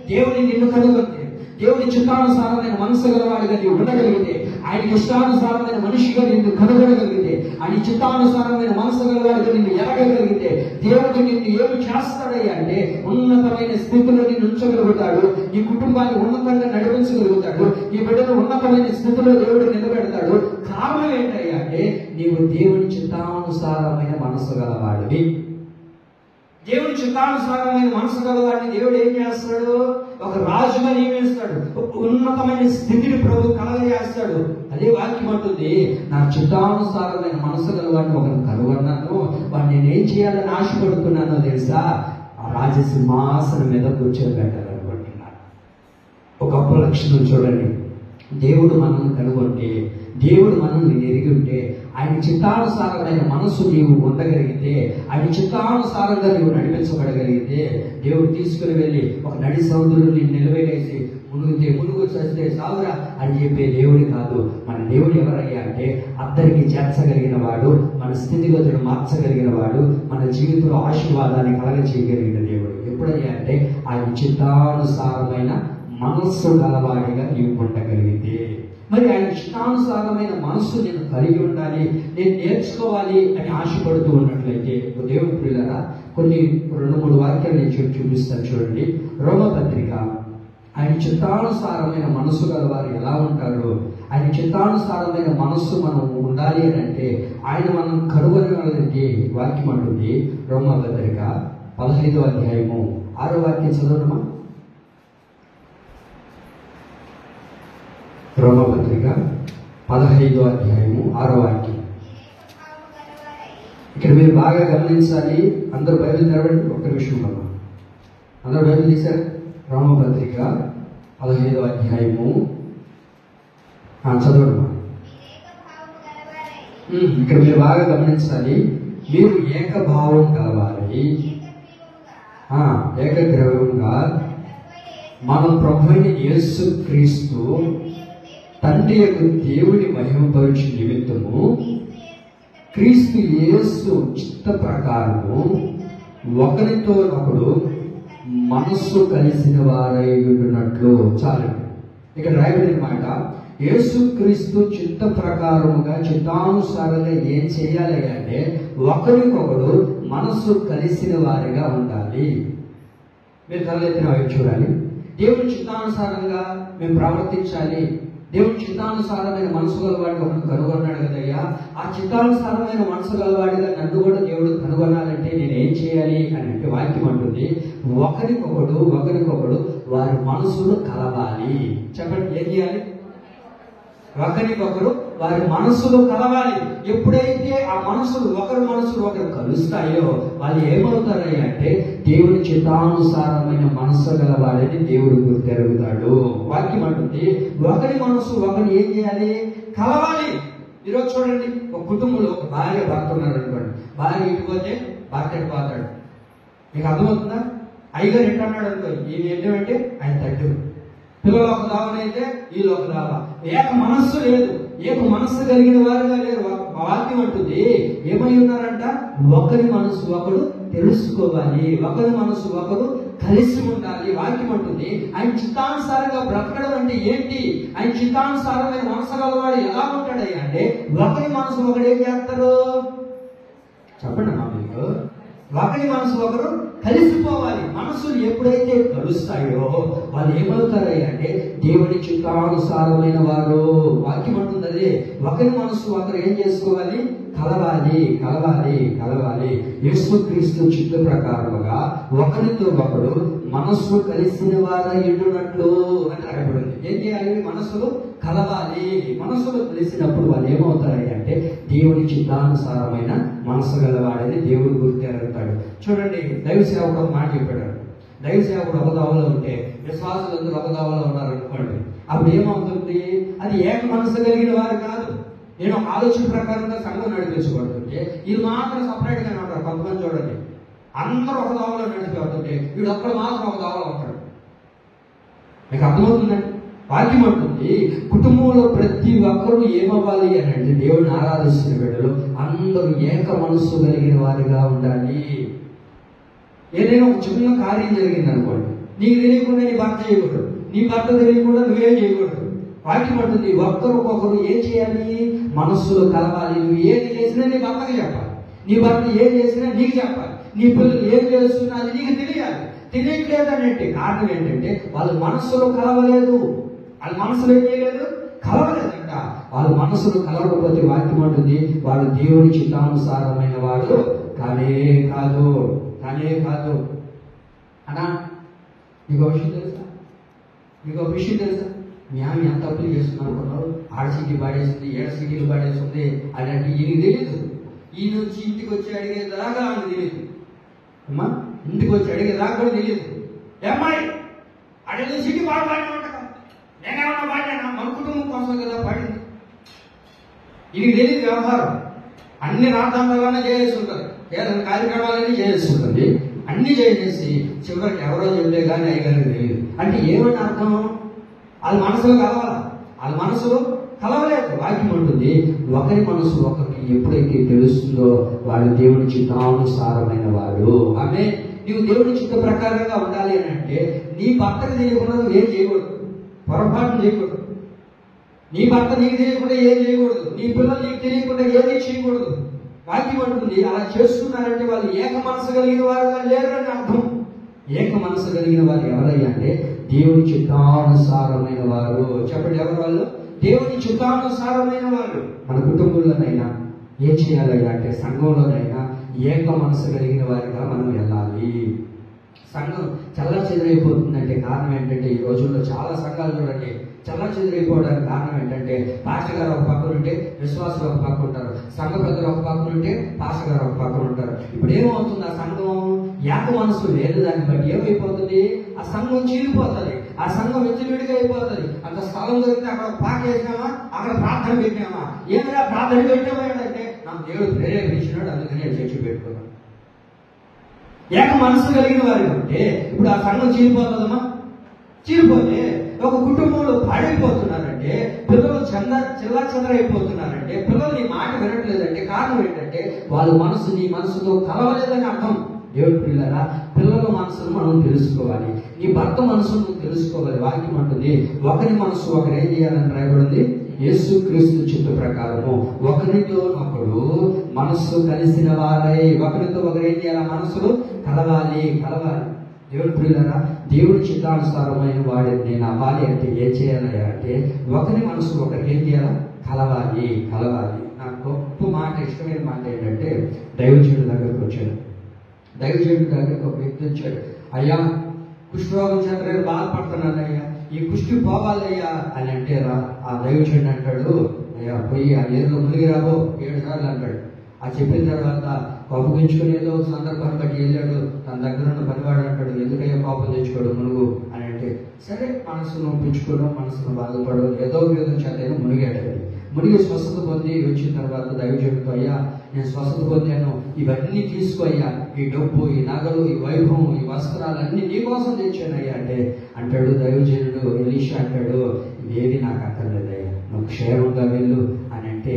S1: దేవుని నిన్ను కనుగొంటే, దేవుని చిత్తానుసారమైన మనసు గలవాడిగా నీవు ఉండగలిగితే, ఆయన ఇష్టానుసారమైన మనిషిగా నిన్ను కనుగొనగలిగితే, ఆయన చిత్తానుసారమైన మనసు గలవాడిగా నిన్ను ఎరగగలిగితే, దేవుడు నిన్ను ఏమి చేస్తాడయ్యా అంటే ఉన్నతమైన స్థితిలో నిన్ను ఉంచగలుగుతాడు, నీ కుటుంబాన్ని ఉన్నతంగా నడిపించగలుగుతాడు, నీ బిడ్డను ఉన్నతమైన స్థితిలో దేవుడు నిలబెడతాడు. కారణం ఏంటయ్యా అంటే నీవు దేవుని చిత్తానుసారమైన మనసు గలవాడివి. దేవుడి చిత్తానుసారమైన మనసు గలవాడిని దేవుడు ఏం చేస్తాడు? ఒక రాజుగా నియమిస్తాడు, ఒక ఉన్నతమైన స్థితిని ప్రభు కలగజేస్తాడు. అదే వాక్యం అంటుంది, నా చిత్తానుసారమైన మనసు గలవాడిని ఒకరు కనుగొన్నాను, వాడిని నేనేం చేయాలని ఆశపడుతున్నానో తెలుసా? ఆ రాజసింహాసనం మీద కూర్చోబెట్టాలనుకుంటున్నాను. ఒక గొప్ప లక్షణం చూడండి, దేవుడు మనల్ని కనుగొంటే దేవుడు మనల్ని ఎరిగి ఉంటే, ఆయన చిత్తానుసారమైన మనస్సు నీవు ఉండగలిగితే, ఆయన చిత్తానుసారంగా నీవు నడిపించబడగలిగితే, దేవుడు తీసుకుని వెళ్ళి ఒక నడి సముద్రుని నిలవేసి మునుగు చేస్తే సాగురా అని చెప్పే దేవుడు కాదు. మన దేవుడు ఎవరయ్యా అంటే అందరికీ చేర్చగలిగిన వాడు, మన స్థితిగతులు మార్చగలిగిన వాడు, మన జీవితంలో ఆశీర్వాదాన్ని కలగ చేయగలిగిన దేవుడు. ఎప్పుడయ్యా అంటే ఆయన చిత్తానుసారమైన మనస్సు గలవాడిగా నీవు ఉండగలిగితే. మరి ఆయన ఇష్టానుసారమైన మనస్సు నేను కలిగి ఉండాలి, నేను నేర్చుకోవాలి అని ఆశపడుతూ ఉన్నట్లయితే, దేవుడు ప్రియులారా, కొన్ని 2-3 వాక్యాలు నేను చూపిస్తాను చూడండి. రోమపత్రిక, ఆయన చిత్తానుసారమైన మనస్సు గలవారు ఎలా ఉంటారో, ఆయన చిత్తానుసారమైన మనస్సు మనం ఉండాలి అని అంటే ఆయన మనం కనుగొనాలంటే వాక్యం అంటుంది. రోమపత్రిక 15వ అధ్యాయము 6వ వాక్యం చదవడమా? రోమపత్రిక 15వ అధ్యాయము 6వ వాక్యం. ఇక్కడ మీరు బాగా గమనించాలి. అందరూ బైబిల్ తెరవండి. ఒక్క విషయం వల్ల అందరూ బైబిల్ తీశారు. రోమపత్రిక 15వ అధ్యాయము చదవడమా? ఇక్కడ మీరు బాగా గమనించాలి. మీరు ఏకభావం కలవాలి, ఏకగ్రీవంగా మన ప్రభువైన యేసుక్రీస్తు తండ్రి యొక్క దేవుని మహిమపరచు నిమిత్తము క్రీస్తు యేసు చిత్త ప్రకారము ఒకరితో ఒకడు మనస్సు కలిసిన వారై ఉండునట్లు. చాలండి. ఇక్కడ రాయబడిన మాట, యేసుక్రీస్తు చిత్త ప్రకారముగా చిత్తానుసారంగా ఏం చేయాలి అంటే ఒకరికొకడు మనస్సు కలిసిన వారిగా ఉండాలి. మీరు తలెత్తిన వైపు చూడాలి. దేవుని చిత్తానుసారంగా మేము ప్రవర్తించాలి. దేవుని చిత్తానుసారమైన మనసు గలవాడిగా ఒకటి కనుగొన్నాడు కదయ్యా, ఆ చిత్తానుసారమైన మనసు గలవాడిగా నన్ను కూడా దేవుడు కనుగొనాలంటే నేను ఏం చేయాలి అని అంటే వాక్యం అంటుంది, ఒకరికొకడు వారి మనసులు కలవాలి. చెప్పండి, ఏం చేయాలి? ఒకరికొకరు వారి మనస్సులు కలవాలి. ఎప్పుడైతే ఆ మనసులు ఒకరు కలుస్తాయో వాళ్ళు ఏమవుతారయ్యా అంటే దేవుని చిత్తానుసారమైన మనస్సు గలవాడని దేవుడు గుర్తెరుగుతాడు. వాక్యం అంటుంది ఒకరి మనసు ఒకరు ఏం చేయాలి? కలవాలి. ఈరోజు చూడండి, ఒక కుటుంబంలో ఒక భార్య భర్త ఉన్నారు అనుకోండి. భార్య ఇటుపోతే భర్త ఎటుపోతాడు. మీకు అర్థమవుతుందా? అయ్యగారు ఎట్టన్నాడు అనుకో, ఈయన ఏంటంటే ఆయన తట్టు, పిల్లలు ఒక దావనైతే వీళ్ళు ఒక దావ. ఏక మనస్సు లేదు, ఏక మనస్సు కలిగిన వారుగా లేరు. వాక్యం అంటుంది ఏమై ఉన్నారంట? ఒకరి మనసు ఒకడు తెలుసుకోవాలి, ఒకరి మనసు ఒకడు కలిసి ఉండాలి. వాక్యం అంటుంది ఆయన చిత్తానుసారంగా బ్రతకడం అంటే ఏంటి? ఆయన చిత్తానుసారమైన మనసు గలవాడు ఎలా ఉంటాడయ్యా అంటే ఒకరి మనసు ఒకడు ఏం చేస్తారు? చెప్పండి అమ్మా. మీకు ఒకరి మనసు ఒకరు కలిసిపోవాలి. మనసులు ఎప్పుడైతే కలుస్తాయో వాళ్ళు ఏమవుతారయ్యా అంటే దేవుని చిత్తానుసారమైన వారు. వాక్యం అంటుంది అదే, ఒకరి మనసు ఒకరు ఏం చేసుకోవాలి? కలవాలి. యేసుక్రీస్తు చిత్త ప్రకారముగా ఒకరితో ఒకడు మనస్సు కలిసిన వారై ఉండునట్లు అని రాయబడింది. ఏం చేయాలి? మనస్సులు కలవాలి. మనస్సులు కలిసినప్పుడు వాళ్ళు ఏమవుతారని అంటే దేవుని చిత్తానుసారమైన మనస్సు గలవాడని దేవుడు గుర్తెరుగుతాడు. చూడండి, దైవ సేవకుడు ఒక మాట చెప్పాడు. దైవ సేవకుడు ఒక దావలో ఉంటే విశ్వాసులందరూ ఒక దావలో ఉన్నారు అనుకోండి. అప్పుడు ఏమవుతుంది? అది ఏక మనసు కలిగిన వారు కాదు. నేను ఒక ఆలోచన ప్రకారంగా సంఘం నడిపించబడుతుంటే వీళ్ళు మాత్రం సపరేట్ గానే ఉంటారు. కొంతమంది చూడండి, అందరూ ఒక దావలో నడిచిపోతుంటే వీడు ఒక్కడు మాత్రం ఒక దావలో ఉంటాడు. మీకు అర్థమవుతుందండి? వాక్యం అంటుంది కుటుంబంలో ప్రతి ఒక్కరూ ఏమవ్వాలి అని అంటే దేవుడిని ఆరాధిస్తున్న బిడ్డలు అందరూ ఏక మనస్సు కలిగిన వారిగా ఉండాలి. ఏదైనా ఒక చిన్న కార్యం జరిగింది అనుకోండి, నీకు తెలియకుండా నీ భర్త చేయకూడదు, నీ భర్త తెలియకుండా నువ్వేం చేయకూడదు. వాక్యం అంటుంది ఒక్కరికొకరు ఏం చేయాలి? మనస్సులు కలవాలి. నువ్వు ఏది చేసినా నీ భర్తకి చెప్పాలి, నీ భర్త ఏం చేసినా నీకు చెప్పాలి, నీ పిల్లలు ఏం చేస్తున్నా అది నీకు తెలియాలి. తెలియట్లేదనంటే కారణం ఏంటంటే వాళ్ళ మనస్సులు కలవలేదు. వాళ్ళ మనసులు ఏం చేయలేదు? కలవలేదంట. వాళ్ళ మనసులు కలవకపోతే వాక్యం అంటుంది వాళ్ళు దేవుని చిత్తానుసారమైన వాడు కానే కాదు అన్నా. నీకు ఒక విషయం తెలుసా? మీ ఆమె ఎంత అప్పులు చేస్తున్నారు అనుకున్నారు? ఆడ సిటీ పాడేస్తుంది, 7 సిటీలు పాడేస్తుంది అని అంటే ఈయనకి తెలియదు. ఈయన వచ్చి ఇంటికి వచ్చి అడిగేదాకా ఆమెకు తెలియదు. అమ్మా, ఇంటికి వచ్చి అడిగేదాకా కూడా తెలియదు. ఏమ్మాయి అడిగిన సిటీ పాడబడిన నేనేమన్నా పాడినా? మన కుటుంబం కోసం కదా పాడింది. ఇది తెలియదు వ్యవహారం. అన్ని రాద్ధాంతాలన్నీ చేసేసి ఉంటారు, కార్యక్రమాలన్నీ చేసేసి ఉంటుంది. అన్ని చేసేసి చివరికి ఎవరో చెబితే కానీ అయ్యగారికి తెలియదు. అంటే ఏమని అర్థం? వాళ్ళ మనసులో కలవాల, వాళ్ళ మనసులో కలవలేదు. వాక్యం ఉంటుంది, ఒకరి మనసు ఒకరికి ఎప్పుడైతే తెలుస్తుందో వాడు దేవుని చిత్తానుసారమైన వాడు. ఆమె నీవు దేవుని చిత్త ప్రకారంగా ఉండాలి అని అంటే నీ భర్తకు తెలియకుండా నువ్వు ఏం చేయకూడదు, పొరపాటు చేయకూడదు. నీ భర్త నీకు తెలియకుండా ఏం చేయకూడదు, నీ పిల్లలు నీకు తెలియకుండా ఏది చేయకూడదు. వాక్యం అంటుంది అలా చేస్తున్నారంటే వాళ్ళు ఏక మనసు కలిగిన వారుగా లేరు అని అర్థం. ఏక మనసు కలిగిన వారు ఎవరయ్యా అంటే దేవుని చిత్తానుసారమైన వారు. చెప్పండి, ఎవరు వాళ్ళు? దేవుని చిత్తానుసారమైన వారు. మన కుటుంబంలోనైనా ఏం చేయాలయ్యా అంటే సంఘంలోనైనా ఏక మనసు కలిగిన వారిగా మనం వెళ్ళాలి. సంఘం చల్లా చెదిరైపోతుందంటే కారణం ఏంటంటే ఈ రోజుల్లో చాలా సంఘాలు చూడండి చల్లా చెదిరైపోవడానికి కారణం ఏంటంటే పాస్టర్ గారు ఒక పక్కన ఉంటే విశ్వాసులు ఒక పక్క ఉంటారు, సంఘ పెద్దలు ఒక పక్కన ఉంటే పాస్టర్ గారు ఒక పక్కన ఉంటారు. ఇప్పుడు ఏమవుతుంది? ఆ సంఘం ఏక మనసు లేదు. దాన్ని బట్టి ఏమైపోతుంది? ఆ సంఘం చీలిపోతుంది, ఆ సంఘం విచ్చలవిడిగా అయిపోతుంది. అంత స్థలం దొరికితే అక్కడ పాక వేసినామా, అక్కడ ప్రార్థన పెట్టినామా, ఏమైనా ప్రార్థన పెట్టామా అంటే నాకు దేవుడు ప్రేరేపించినాడు అందుకని చర్చ పెట్టుకున్నాను. ఏక మనసు కలిగిన వారి ఉంటే ఇప్పుడు ఆ సంఘం చీలిపోతుందమ్మా. చీలిపోతే ఒక కుటుంబంలో పాడైపోతున్నారంటే, పిల్లలు చిల్లా చెదరైపోతున్నారంటే, పిల్లలు నీ మాట వినట్లేదంటే కారణం ఏంటంటే వాళ్ళ మనసు నీ మనసుతో కలవలేదని అర్థం. దేవుడి పిల్లరా, పిల్లల మనసును మనం తెలుసుకోవాలి, నీ భర్త మనసును నువ్వు తెలుసుకోవాలి. వాక్యం అంటుంది ఒకరి మనసు ఒకరు ఏం చేయాలని రాయబడింది, యేసుక్రీస్తు చిత్త ప్రకారము ఒకరితో ఒకడు మనస్సు కలిసిన వారై. ఒకరితో ఒకరు ఏం చేయాలి? మనసులు కలవాలి. దేవుడి పిల్లరా, దేవుడి చిత్తానుసారమైన వాడిని నేను అవ్వాలి అంటే ఏం చేయాలి అంటే ఒకరి మనసు ఒకరికి ఏం చేయాలి? కలవాలి. నాకు గొప్ప మాట, ఇష్టమైన మాట ఏంటంటే దైవజనుడి దగ్గరకు వచ్చాడు. దైవజనుడి దగ్గరకు ఒక వ్యక్తి వచ్చాడు. అయ్యా, కుష్ఠరోగం చేత నేను బాధపడుతున్నానయ్యా, ఈ కుష్టి పోవాలయ్యా అని అంటే ఆ దైవజనుడు అంటాడు, అయ్యా పోయి ఆ ఏదో మునిగి రాబో 7 సార్లు అంటాడు. ఆ చెప్పిన తర్వాత కోపం తెచ్చుకొని ఏదో సందర్భాన్ని బట్టి వెళ్ళాడు. తన దగ్గర ఉన్న పనివాడు అంటాడు, ఎందుకయ్యా కోపం తెచ్చుకోడు మునుగు అని అంటే సరే మనసును ఒప్పించుకోవడం, మనసును బాధపడడం, ఏదో విధం చేత మునిగాడు. మునిగి స్వస్థత పొంది వచ్చిన తర్వాత దైవజనుడితో, అయ్యా నేను స్వస్థత పొందాను, ఇవన్నీ తీసుకో అయ్యా, ఈ డబ్బు, ఈ నగలు, ఈ వైభవం, ఈ వస్త్రాలు అన్నీ నీ కోసం తెచ్చాను అయ్యా అంటే అంటాడు దైవజనుడు ఎలీషా అంటాడు, ఇదేది నాకు అక్కర్లేదయ్యా, నువ్వు క్షేమంగా వెళ్ళు అని అంటే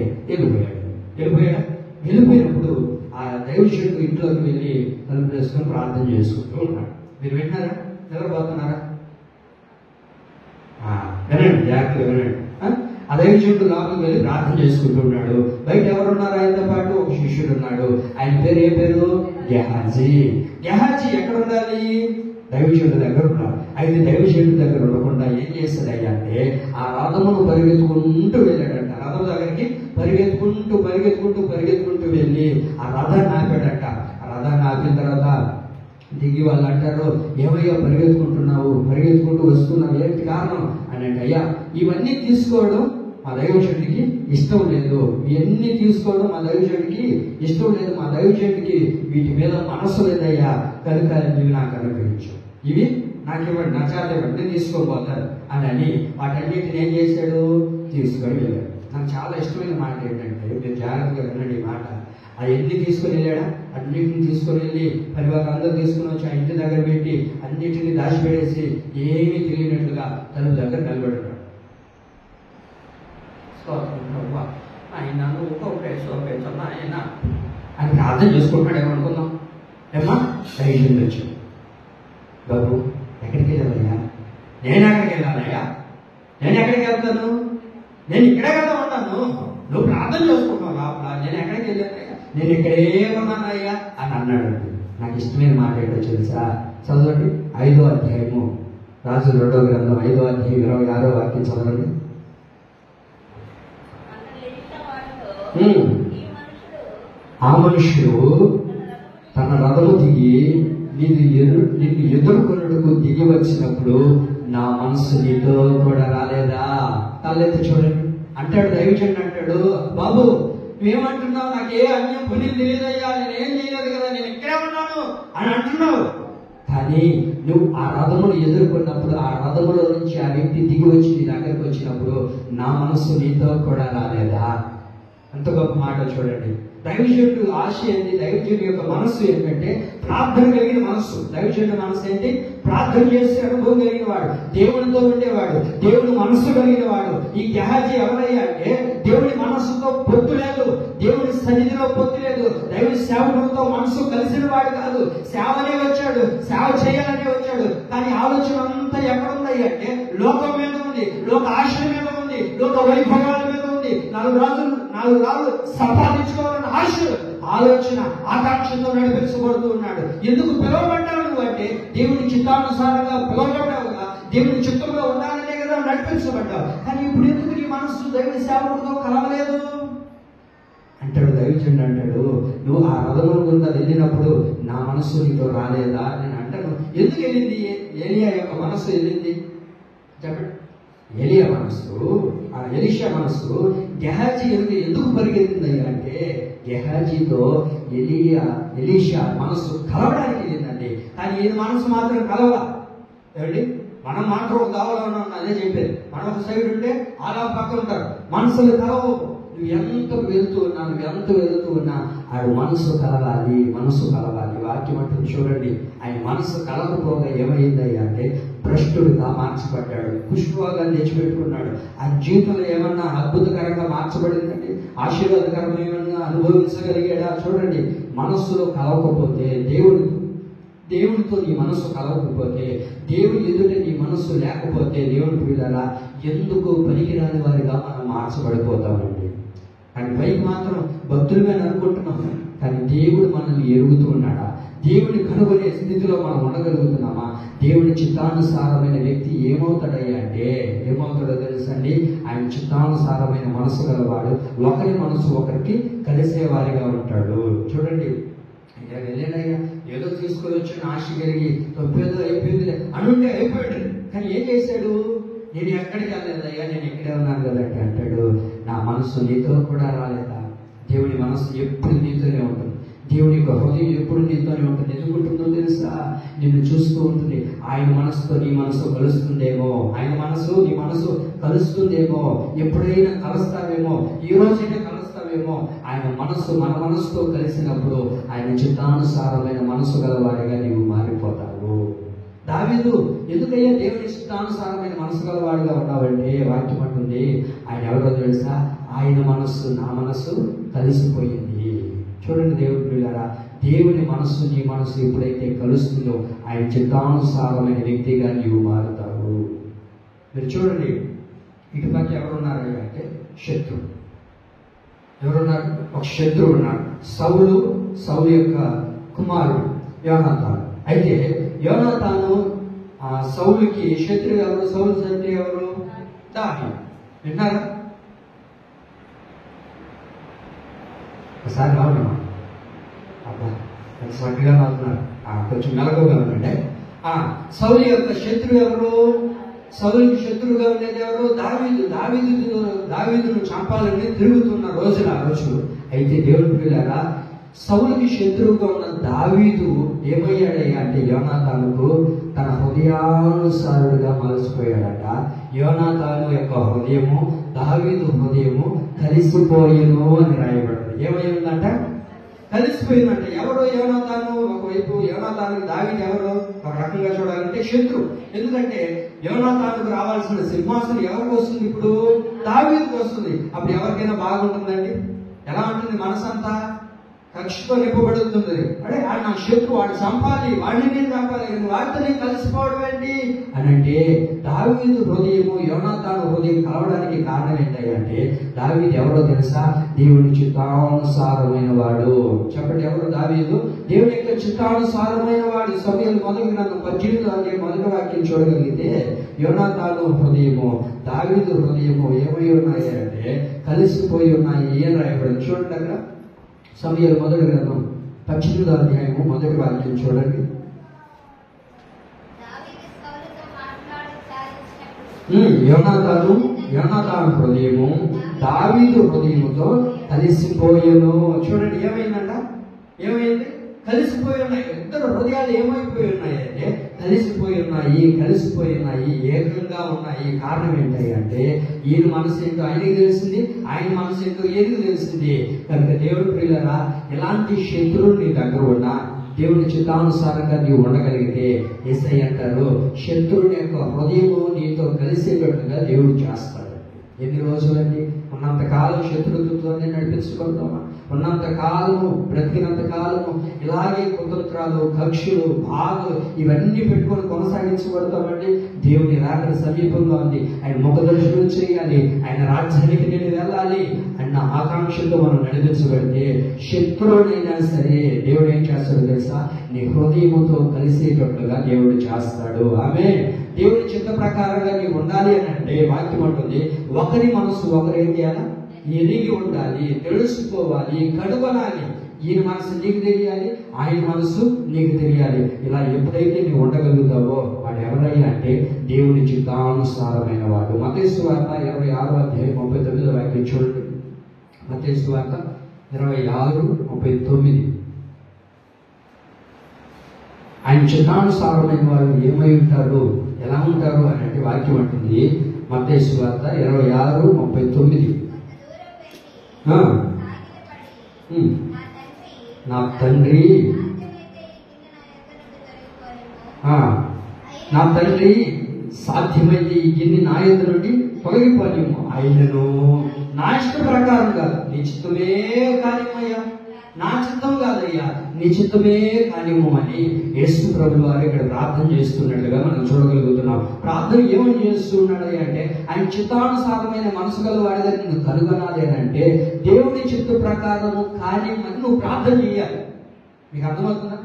S1: వెళ్ళిపోయినప్పుడు ఆ దైవజనుడు ఇంట్లోకి వెళ్ళి తలుపు వేసుకొని ప్రార్థన చేసుకుంటూ ఉన్నాడు. మీరు విన్నారా? నిద్రపోతున్నారా? వినండి, జాగ్రత్తగా వినండి. ఆ దైవజనుడు లోపలికి వెళ్ళి ప్రార్థన చేసుకుంటూ ఉన్నాడు. బయట ఎవరున్నారు? ఆయనతో పాటు ఒక శిష్యుడు ఉన్నాడు. ఆయన పేరు ఏ పేరు? గెహాజీ. ఎక్కడ ఉండాలి? దైవజనుడి దగ్గర ఉన్నాడు. అయితే దైవజనుడి దగ్గర ఉండకుండా ఏం చేస్తాడయ్యా అంటే ఆ రథమును పరిగెత్తుకుంటూ వెళ్ళాడంట. రథం దగ్గరికి పరిగెత్తుకుంటూ వెళ్ళి ఆ రథాన్ని ఆపాడట. ఆ రథాన్ని ఆపిన తర్వాత దిగి వాళ్ళు అంటారు, ఏమయ్యా పరిగెత్తుకుంటూ వస్తున్నావు, ఏంటి కారణం అని అంటే, అయ్యా ఇవన్నీ తీసుకోవడం మా దైవజనుడికి ఇష్టం లేదు, ఇవన్నీ తీసుకోవడం మా దైవజనుడికి ఇష్టం లేదు, మా దైవజనుడికి వీటి మీద మనసు లేదయ్యా, కనుక ఇవి నాకు అనుగ్రహించు, ఇవి నాకు ఇవ్వండి, నా చేత ఇవ్వండి, నేను తీసుకోబోతాను అని వాటన్నిటిని ఏం చేశాడు? తీసుకొని వెళ్ళాడు. నాకు చాలా ఇష్టమైన మాట ఏంటంటే, మీరు జాగ్రత్తగా వినండి ఈ మాట. ఆ ఎన్ని తీసుకొని వెళ్ళాడా? అన్నింటిని తీసుకొని వెళ్ళి పరివారం అందరూ తీసుకుని వచ్చి ఆ ఇంటి దగ్గర పెట్టి అన్నింటినీ దాచిపెట్టేసి ఏమీ తెలియనట్లుగా తలుపు దగ్గర నిలబడ్డాడు. ఆయన ఆయన అని ప్రార్థన చేసుకుంటున్నాడు. ఏమనుకుందాం? ఏమా దైవజనుడు వచ్చాడు. బాబు ఎక్కడికి వెళ్ళావయ్యా? నేను ఎక్కడికి వెళ్ళానయ్యా? నేను ఎక్కడికి వెళ్తాను? నేను ఇక్కడే కదా ఉన్నాను, నువ్వు ప్రార్థన చేసుకుంటున్నావు లోపల, నేను ఎక్కడికి వెళ్ళానయ్యా? నేను ఇక్కడే ఉన్నానయ్యా అని అన్నాడు. నాకు ఇష్టమైన మాట ఏంటో తెలుసా? చదవండి 5వ అధ్యాయము, రాజుల 2వ గ్రంథం 5వ అధ్యాయం 26వ వాక్యం చదవండి. ఆ మనుషుడు తన రథము దిగి నిన్ను ఎదుర్కొన్నట్టుకు దిగి వచ్చినప్పుడు నా మనసు నీతో కూడా రాలేదా? తలెత్తి చూడండి అంటాడు దైవజనుడు. అంటాడు, బాబు నువ్వేమంటున్నావు? నాకు ఏ అన్యం పుణ్యం తెలియదయ్యా, నేనేం చేయలేదు కదా, నేను ఇక్కడే ఉన్నాను అని అంటున్నావు. కానీ నువ్వు ఆ రథమును ఎదుర్కొన్నప్పుడు, ఆ రథములో నుంచి ఆ వ్యక్తి దిగి వచ్చి నీ దగ్గరకు వచ్చినప్పుడు నా మనసు నీతో కూడా రాలేదా? అంత గొప్ప మాట చూడండి. దైవజనుడు ఆశ ఏంటి? దైవజనుడి యొక్క మనస్సు ఏంటంటే ప్రార్థన కలిగిన మనస్సు. దైవజనుడి మనస్సు ఏంటి? ప్రార్థన చేసే అనుభవం కలిగిన వాడు, దేవునితో ఉండేవాడు, దేవుని మనస్సు కలిగిన వాడు. ఈ గెహాజీ ఎవరయ్యా అంటే దేవుని మనస్సుతో పొత్తు లేదు, దేవుని సన్నిధిలో పొత్తు లేదు, దేవుని సేవకులతో మనస్సు కలిసిన వాడు కాదు. సేవనే వచ్చాడు, సేవ చేయాలనే వచ్చాడు, కానీ ఆలోచన అంతా ఎక్కడుంది అంటే లోకం మీద ఉంది, లోక ఆశల మీద ఉంది, లోక వైభవాల మీద ఉంది. 4 రాళ్ళు సంపాదించుకోవాలన్న ఆశ, ఆలోచన, ఆకాంక్షతో నడిపించబడుతూ ఉన్నాడు. ఎందుకు పిలువబడ్డావు నువ్వు అంటే దేవుని చిత్తానుసారంగా పిలువబడ్డావుగా, దేవుని చిత్తంలో ఉండాలనే కదా నడిపించబడ్డావు. కానీ ఇప్పుడు ఎందుకు నీ మనస్సు దైవ సేవకుడితో కలవలేదు అంటాడు. దైవజనుడు అంటాడు, నువ్వు ఆ రథముల గుండా వెళ్ళినప్పుడు నా మనస్సు నీతో రాలేదా? నేను అంటాను, ఎందుకు వెళ్ళింది? ఏలియా యొక్క మనస్సు వెళ్ళింది చెప్పండి. ఏలియా మనస్సు, ఆ ఎలీషా మనస్సు గెహాజీ ఎందుకు పరిగెత్తింది అంటే గెహాజీతో ఎలీషా మనస్సు కలవడానికి వెళ్ళిందండి. కానీ ఈయన మనస్సు మాత్రం కలవలా. ఏమండి, మనం మాత్రం కావాలన్నా అదే చెప్పేది. మనం ఒక సైడ్ ఉంటే అలా పక్కన ఉంటారు, మనసులు కలవు. నువ్వు ఎంత వెళుతూ ఉన్నా ఆయన మనసు కలవాలి, మనసు కలవాలి. వాక్యం అంటుంది చూడండి, ఆయన మనసు కలగపోగా ఏమైందయ్యా అంటే భ్రష్టుడిగా మార్చబడ్డాడు, కుష్ఠరోగాన్ని తెచ్చిపెట్టుకున్నాడు. ఆయన జీవితంలో ఏమన్నా అద్భుతకరంగా మార్చబడిందండి? ఆశీర్వాదకరంగా ఏమన్నా అనుభవించగలిగాడా? చూడండి, మనస్సులో కలవకపోతే దేవునితో నీ మనస్సు కలవకపోతే, దేవుని ఎదుట నీ మనస్సు లేకపోతే, దేవుని పిల్లలా ఎందుకు పనికిరాని వారిగా మనం మార్చబడిపోతామండి. కానీ పైకి మాత్రం భక్తులుగా అనుకుంటున్నాం, కానీ దేవుడు మనల్ని ఎరుగుతూ ఉన్నాడా? దేవుని కనుగొనే స్థితిలో మనం ఉండగలుగుతున్నామా? దేవుని చిత్తానుసారమైన వ్యక్తి ఏమవుతాడయ్యా అంటే ఏమవుతాడో తెలుసండి, ఆయన చిత్తానుసారమైన మనసు గలవాడు, ఒకరి మనసు ఒకరికి కలిసేవారిగా ఉంటాడు. చూడండి, వెళ్ళాడయ్యా, ఏదో తీసుకొని వచ్చిన ఆశ కలిగి తప్పేదో అయిపోయింది అనుంటే అయిపోయాడు. కానీ ఏం చేశాడు? నేను ఎక్కడికి వెళ్ళలేదయ్యా, నేను ఇక్కడే ఉన్నాను కదంటే అంటాడు, నా మనస్సు నీతో కూడా రాలేదా? దేవుని మనస్సు ఎప్పుడు నీతోనే ఉంటుంది, దేవుని యొక్క హృదయం ఎప్పుడు నీతోనే ఉంటుంది. ఎందుకుంటుందో తెలుసా? నిన్ను చూస్తూ ఉంటుంది. ఆయన మనసుతో నీ మనసు కలుస్తుందేమో, ఆయన మనసు నీ మనసు కలుస్తుందేమో, ఎప్పుడైనా కలుస్తావేమో, ఈ రోజైనా కలుస్తావేమో. ఆయన మనస్సు మన మనసుతో కలిసినప్పుడు ఆయన చిత్తానుసారమైన మనసు గలవాడిగా నీవు మారిపోతావు. దావీదు ఎందుకయ్యా దేవుని చిత్తానుసారమైన మనసు గలవాడిగా ఉన్నావంటే వాక్యం అంటుంది, ఆయన ఎవరో తెలుసా? ఆయన మనస్సు నా మనస్సు కలిసిపోయింది. చూడండి దేవుని పిల్లరా, దేవుని మనస్సు నీ మనస్సు ఎప్పుడైతే కలుస్తుందో ఆయన చిత్తానుసారమైన వ్యక్తిగా నీవు మారుతావు. మీరు చూడండి, ఇటుపక్క ఎవరున్నారు అంటే శత్రువు. ఎవరున్నారు? ఒక శత్రువు ఉన్నాడు. సౌలు యొక్క కుమారుడు యోనాతాను. అయితే యోనాతాను సౌలుకి శత్రువు ఎవరు? సౌలు శత్రువు ఎవరు? దావీదు. విన్నారా? ఒకసారి రావడమా అబ్బా చక్కగా అవుతున్నారు, కొంచెం మెలకుగా ఉందండి. సౌలు యొక్క శత్రువు ఎవరు? సౌలుకి శత్రువుగా ఉండేది ఎవరు? దావీదును చంపాలని తిరుగుతున్న రోజులు ఆ రోజు. అయితే దేవుని పిల్లరా, సౌలుకి శత్రువుగా ఉన్న దావీదు ఏమయ్యాడయ్యా అంటే యోనాతానుకు తన హృదయానుసారుడిగా మలసిపోయాడట. యోనాతాను యొక్క హృదయము దావీదు హృదయము కలిసిపోయేను అని రాయబడింది. ఏమైందంట? కలిసిపోయిందంట. ఎవరు యోనాతాను? ఒకవైపు యోనాతానుకి దావీదు ఎవరు? ఒక రకంగా చూడాలంటే శత్రువు. ఎందుకంటే యోనాతానుకు రావాల్సిన సింహాసనం ఎవరికి వస్తుంది? ఇప్పుడు దావీదుకు వస్తుంది. అప్పుడు ఎవరికైనా బాగుంటుందండి? ఎలా ఉంటుంది? మనసంతా కక్షతో నింపబడుతుంది. అంటే నా శత్రువు, వాడు చంపాలి, వాడిని నేను చంపాలి, వాడితో నేను కలిసిపోవడం ఏంటి అని అంటే దావీదు హృదయము యోనాతాను హృదయం కలవడానికి కారణం ఏంటంటే దావీదు ఎవరో తెలుసా? దేవుని చిత్తానుసారమైన వాడు. చెప్పండి, ఎవరు దావీదు? దేవుని యొక్క చిత్తానుసారమైన వాడు. సమయంలో మొదటి గ్రంథం 18 మొదటి వాక్యం చూడగలిగితే యోనాతాను హృదయము దావీదు హృదయము ఏమై ఉన్నాయి అంటే కలిసిపోయి ఉన్నాయి. ఏం రాయబడింది చూడండి అక్కడ. సమయాలు మొదటి గ్రంథం 18 మొదటి వాక్యం చూడండి. యోనాతాను హృదయము దావీదు హృదయముతో కలిసిపోయేను. చూడండి, ఏమైందంట? ఏమైంది? కలిసిపోయి ఉన్నాయి. ఇద్దరు హృదయాలు ఏమైపోయి ఉన్నాయి అంటే కలిసిపోయి ఉన్నాయి, ఏకంగా ఉన్నాయి. కారణం ఏంటి అంటే ఈయన మనసు ఏంటో ఆయనకి తెలిసింది, ఆయన మనసు ఏంటో ఈయనకి తెలిసింది. కనుక దేవుడి ప్రియులారా, ఎలాంటి శత్రువులు నీ దగ్గర ఉన్నా దేవుని చిత్తానుసారంగా నీవు ఉండగలిగితే యేసయ్య అంటారు, శత్రువుని యొక్క హృదయము నీతో కలిసేటట్టుగా దేవుడు చేస్తాడు. ఎన్ని రోజులండి? ఉన్నంత కాలం శత్రుత్వంతోనే నడిపించుకుంటామా? ఉన్నంత కాలము, బ్రతికినంత కాలము ఇలాగే కుతంత్రాలు, కక్షలు, బాధలు ఇవన్నీ పెట్టుకొని కొనసాగించబడతామండి. దేవుని రాకడ సమీపంగా ఉంది, ఆయన ముఖ దర్శనం చేయాలి, ఆయన రాజ్యానికి నేను వెళ్ళాలి అన్న ఆకాంక్షతో మనం నడిపించబడితే శత్రువునైనా సరే దేవుడు ఏం చేస్తాడో తెలుసా? నీ హృదయముతో కలిసేటట్లుగా దేవుడు చేస్తాడు. ఆమె దేవుని చిత్త ప్రకారంగా నీవు ఉండాలి అని అంటే వాక్యం అంటుంది, ఒకరి మనసు ఒకరు ఏం చేయాలా? ఎరిగి ఉండాలి, తెలుసుకోవాలి, కనుగొనాలి. ఈయన మనసు నీకు తెలియాలి, ఆయన మనసు నీకు తెలియాలి. ఇలా ఎప్పుడైతే నీవు ఉండగలుగుతావో వాడు ఎవరయ్యా అంటే దేవుని చిత్తానుసారమైన వాడు. మత్తయి సువార్త 26:39 వాక్యం చూడండి. మత్తయి సువార్త 26:39. ఆయన చిత్తానుసారమైన వారు ఏమై ఉంటారు, ఎలా ఉంటారు అని అంటే వాక్యం అంటుంది. మత్తయి సువార్త 26:39. నా తండ్రి సాధ్యమైతే ఈ గిన్నె నా యొద్ద నుండి తొలగిపోలేము, ఆయనను నా ఇష్ట ప్రకారం కాదు, నీ చిత్తమే కార్యమయ్యా, నా చిత్తం కాదయ్యా, నీ చిత్తమే కానివ్వు అని యేసు ప్రభువు వారు ఇక్కడ ప్రార్థన చేస్తున్నట్లుగా మనం చూడగలుగుతున్నాం. ప్రార్థన ఏమని చేస్తున్నాడు అంటే ఆయన చిత్తానుసారమైన మనసు గల వాడిగా నిన్ను కనుగొనాలి అని అంటే దేవుని చిత్త ప్రకారము కానివ్వమని నువ్వు ప్రార్థన చేయాలి. మీకు అర్థమవుతుందా?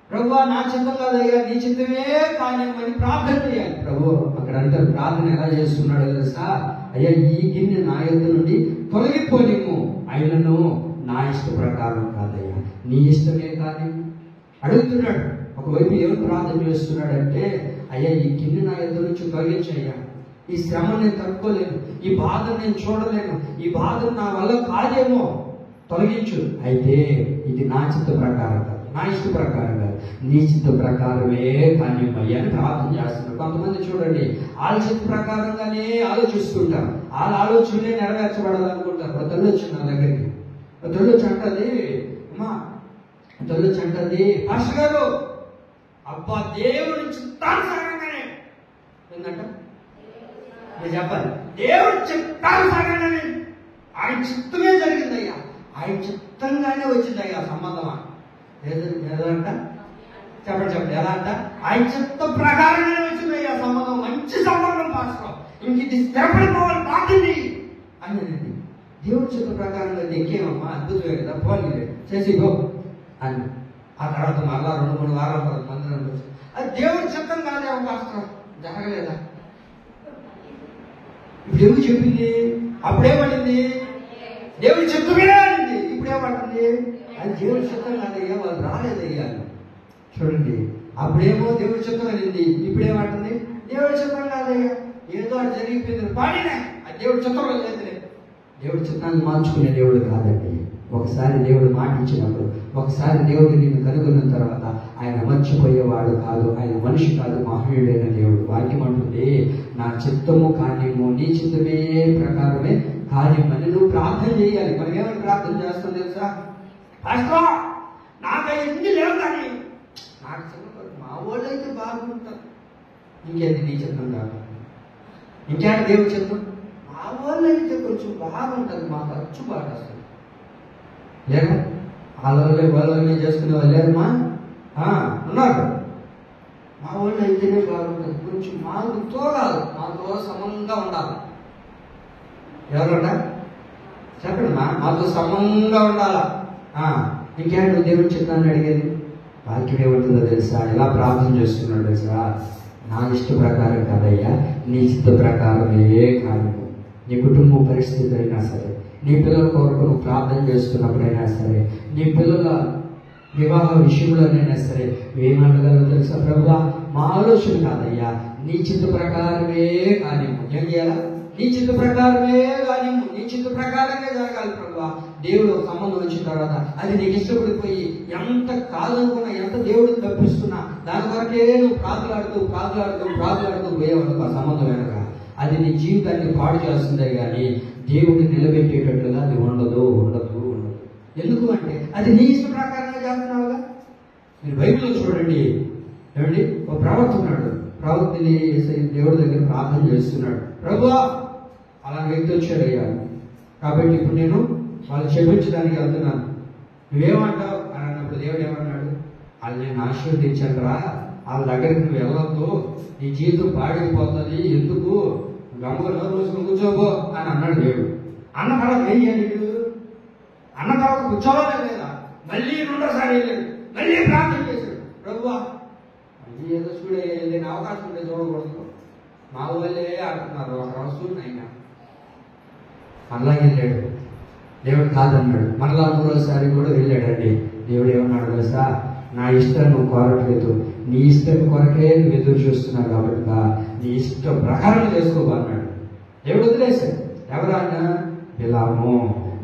S1: ప్రభువా నా చిత్తం కాదయ్యా, నీ చిత్తమే కానివ్వమని ప్రార్థన చేయాలి. ప్రభు అక్కడ అంటే ప్రార్థన ఎలా చేస్తున్నాడో తెలుసా? అయ్యా ఈ గిన్నె నా యొద్ద నుండి తొలగిపోలేము, ఆయనను నా ఇష్ట ప్రకారం కాదయ్యా, నీ ఇష్టమే కానీ అడుగుతున్నాడు. ఒకవైపు ఏమి ప్రార్థన చేస్తున్నాడంటే, అయ్యా ఈ గిన్నె నా యొద్ద నుంచి తొలగించయ్యా, ఈ శ్రమ నేను తట్టుకోలేను, ఈ బాధను నేను చూడలేను, ఈ బాధను నా వల్ల కాదేమో, తొలగించు. అయితే ఇది నా చిత్త ప్రకారం కాదు, నా ఇష్ట ప్రకారం కాదు, నీ చిత్త ప్రకారమే కానీ అయ్యా అని ప్రార్థన చేస్తున్నారు. కొంతమంది చూడండి వాళ్ళ చిత్త ప్రకారంగానే ఆలోచిస్తుంటారు, వాళ్ళ ఆలోచనలే నెరవేర్చబడాలనుకుంటారు. ఒక తల్లి వచ్చింది నా దగ్గరికి, తొలిచి అంటది, అమ్మా తొలిచి అంటది, పాస్టర్ గారు అబ్బా దేవుడి చిత్తానుసారంగానే ఏంటంట నేను చెప్పాలి, దేవుడి చిత్తానుసారంగానే ఆయన చిత్తమే జరిగిందయ్యా, ఆయన చిత్తంగానే వచ్చిందయ్యా సంబంధమా ఏదంట చెప్పండి ఎలా అంట? ఆయన చిత్త ప్రకారంగానే వచ్చిందయ్యా సంబంధం, మంచి సంబంధం పాస్టర్, ఇంక ఇది స్థిరపడిపోవాలి బాగుంది అని. దేవుడి చిత్త ప్రకారంగా ఇంకేమమ్మా అద్భుతమే కదా, పోనీ చేసిగో అని. ఆ తర్వాత మళ్ళా 2-3 వారాల తర్వాత మందిరం వచ్చి అది దేవుడి చిత్తం కాదే అవకాశం జరగలేదా? ఇప్పుడు ఎవరు చెప్పింది? అప్పుడేమడింది? దేవుడి చిత్తమేనా అనింది. ఇప్పుడేమంటుంది? అది దేవుడి చిత్తం కాదయ్యా, వాళ్ళు రాలేదయ్యా. చూడండి, అప్పుడేమో దేవుడి చిత్తం అనింది, ఇప్పుడేమంటుంది? దేవుడి చిత్తం కాదయ్యా, ఏదో అది జరిగిపోయింది పాడినా, అది దేవుడి చిత్తంలో లేదులే. దేవుడి చిత్తాన్ని మార్చుకునే దేవుడు కాదండి. ఒకసారి దేవుడు మాట ఇచ్చినప్పుడు, ఒకసారి దేవుడు నిన్ను కనుగొన్న తర్వాత ఆయన మర్చిపోయేవాడు కాదు, ఆయన మనిషి కాదు, మహనీయుడైన దేవుడు. వాక్యం అంటుంది, నా చిత్తము కానివ్వు, నీ చిత్తమే ప్రకారమే కానివ్వని నువ్వు ప్రార్థన చేయాలి. మనం ఏమని ప్రార్థన చేస్తాం తెలుసా? పాస్టర్ నాకు ఎన్ని లేవు కానీ నాకు చిన్న మా వాళ్ళు అయితే బాగుంటారు, ఇంకేది నీ చిత్తం కాదు, ఇంకేంటి దేవుడి చిత్తం? మా వాళ్ళు అయితే కొంచెం బాగుంటుంది, మా ఖర్చు బాగా వస్తుంది. లేదా వాళ్ళనే చేసుకునే వాళ్ళు లేదమ్మా ఉన్నారు. మా వాళ్ళు అయితేనే బాగుంటుంది, కొంచెం మాతో కాదు, మాతో సమంగా ఉండాలి. ఎవరన్నా చెప్పండి, మాతో సమంగా ఉండాలా. ఇంకేంటి దేవుడి చిత్తాన్ని అడిగేది? వాక్యం ఏమంటుందో తెలుసా? ఎలా ప్రార్థన చేస్తున్నాడు తెలుసా? నా ఇష్ట ప్రకారం కాదయ్యా, నీ చిత్త ప్రకారమే కాదు. నీ కుటుంబ పరిస్థితి అయినా సరే, నీ పిల్లల కొరకు నువ్వు ప్రార్థన చేస్తున్నప్పుడైనా సరే, నీ పిల్లల వివాహ విషయంలోనైనా సరే ఏమనగలవు తెలుసా? ప్రభువా మా ఆలోచన కాదయ్యా, నీ చిత్త ప్రకారమే కానీ ఏం చేయాలా? నీ చిత్త ప్రకారమే కానీ నీ చిత్త ప్రకారంగా జరగాలి ప్రభువా. దేవుడు ఒక సంబంధం వచ్చిన తర్వాత అది నీకు ఇష్టపడిపోయి ఎంత కాదనుకున్నా, ఎంత దేవుడు తప్పిస్తున్నా, దాని కొరకే నువ్వు ప్రాకులాడుతూ పోయేవనుకో ఆ సంబంధం వెనక, అది నీ జీవితాన్ని పాడు చేస్తుందే కానీ దేవుడిని నిలబెట్టేటట్లుగా అది ఉండదు. ఎందుకు అంటే అది నీ ఇష్ట ప్రకారంగా చేస్తున్నావుగా. మీరు బైబిల్లో చూడండి, ఏమండి, ఒక ప్రవక్త ఉన్నాడు. ప్రవక్తని దేవుడి దగ్గర ప్రార్థన చేస్తున్నాడు. ప్రభువా, అలాంటి వ్యక్తి వచ్చాడయ్యా, కాబట్టి ఇప్పుడు నేను వాళ్ళు క్షమించడానికి వెళ్తున్నాను, నువ్వేమంటావు అని అన్నప్పుడు దేవుడు ఏమన్నాడు? వాళ్ళు నేను ఆశీర్వదించాను రా, వాళ్ళ దగ్గరికి నువ్వు వెళ్ళొద్దు, నీ జీవితం పాడైపోతుంది, ఎందుకు గమ్ముగా నోరు మూసుకొని కూర్చోబో అని అన్నాడు దేవుడు. అన్న తర్వాత ఏం చేయాలి? అన్న తర్వాత కూర్చోవాలా లేదా? మళ్ళీ రెండోసారి వెళ్ళాడు, మళ్ళీ ప్రార్థన చేశాడు. ప్రభువా, మళ్ళీ ఏదో చూడే వెళ్ళిన అవకాశం ఉంటే చూడకూడదు, మా వాళ్ళే అంటున్నారు, ఒక రోజు అయినా మళ్ళా వెళ్ళాడు. దేవుడు కాదన్నాడు. మళ్ళా మూడోసారి కూడా వెళ్ళాడండి. దేవుడు ఏమన్నాడు తెలుసా? నా ఇష్టం నువ్వు కోరట్లేదు, నీ ఇష్టం కొరకే నువ్వు ఎదురు చూస్తున్నావు కాబట్టి నీ ఇష్టం ప్రకారం చేసుకోబో అన్నాడు. దేవుడు వదిలేశాడు. ఎవరన్నా?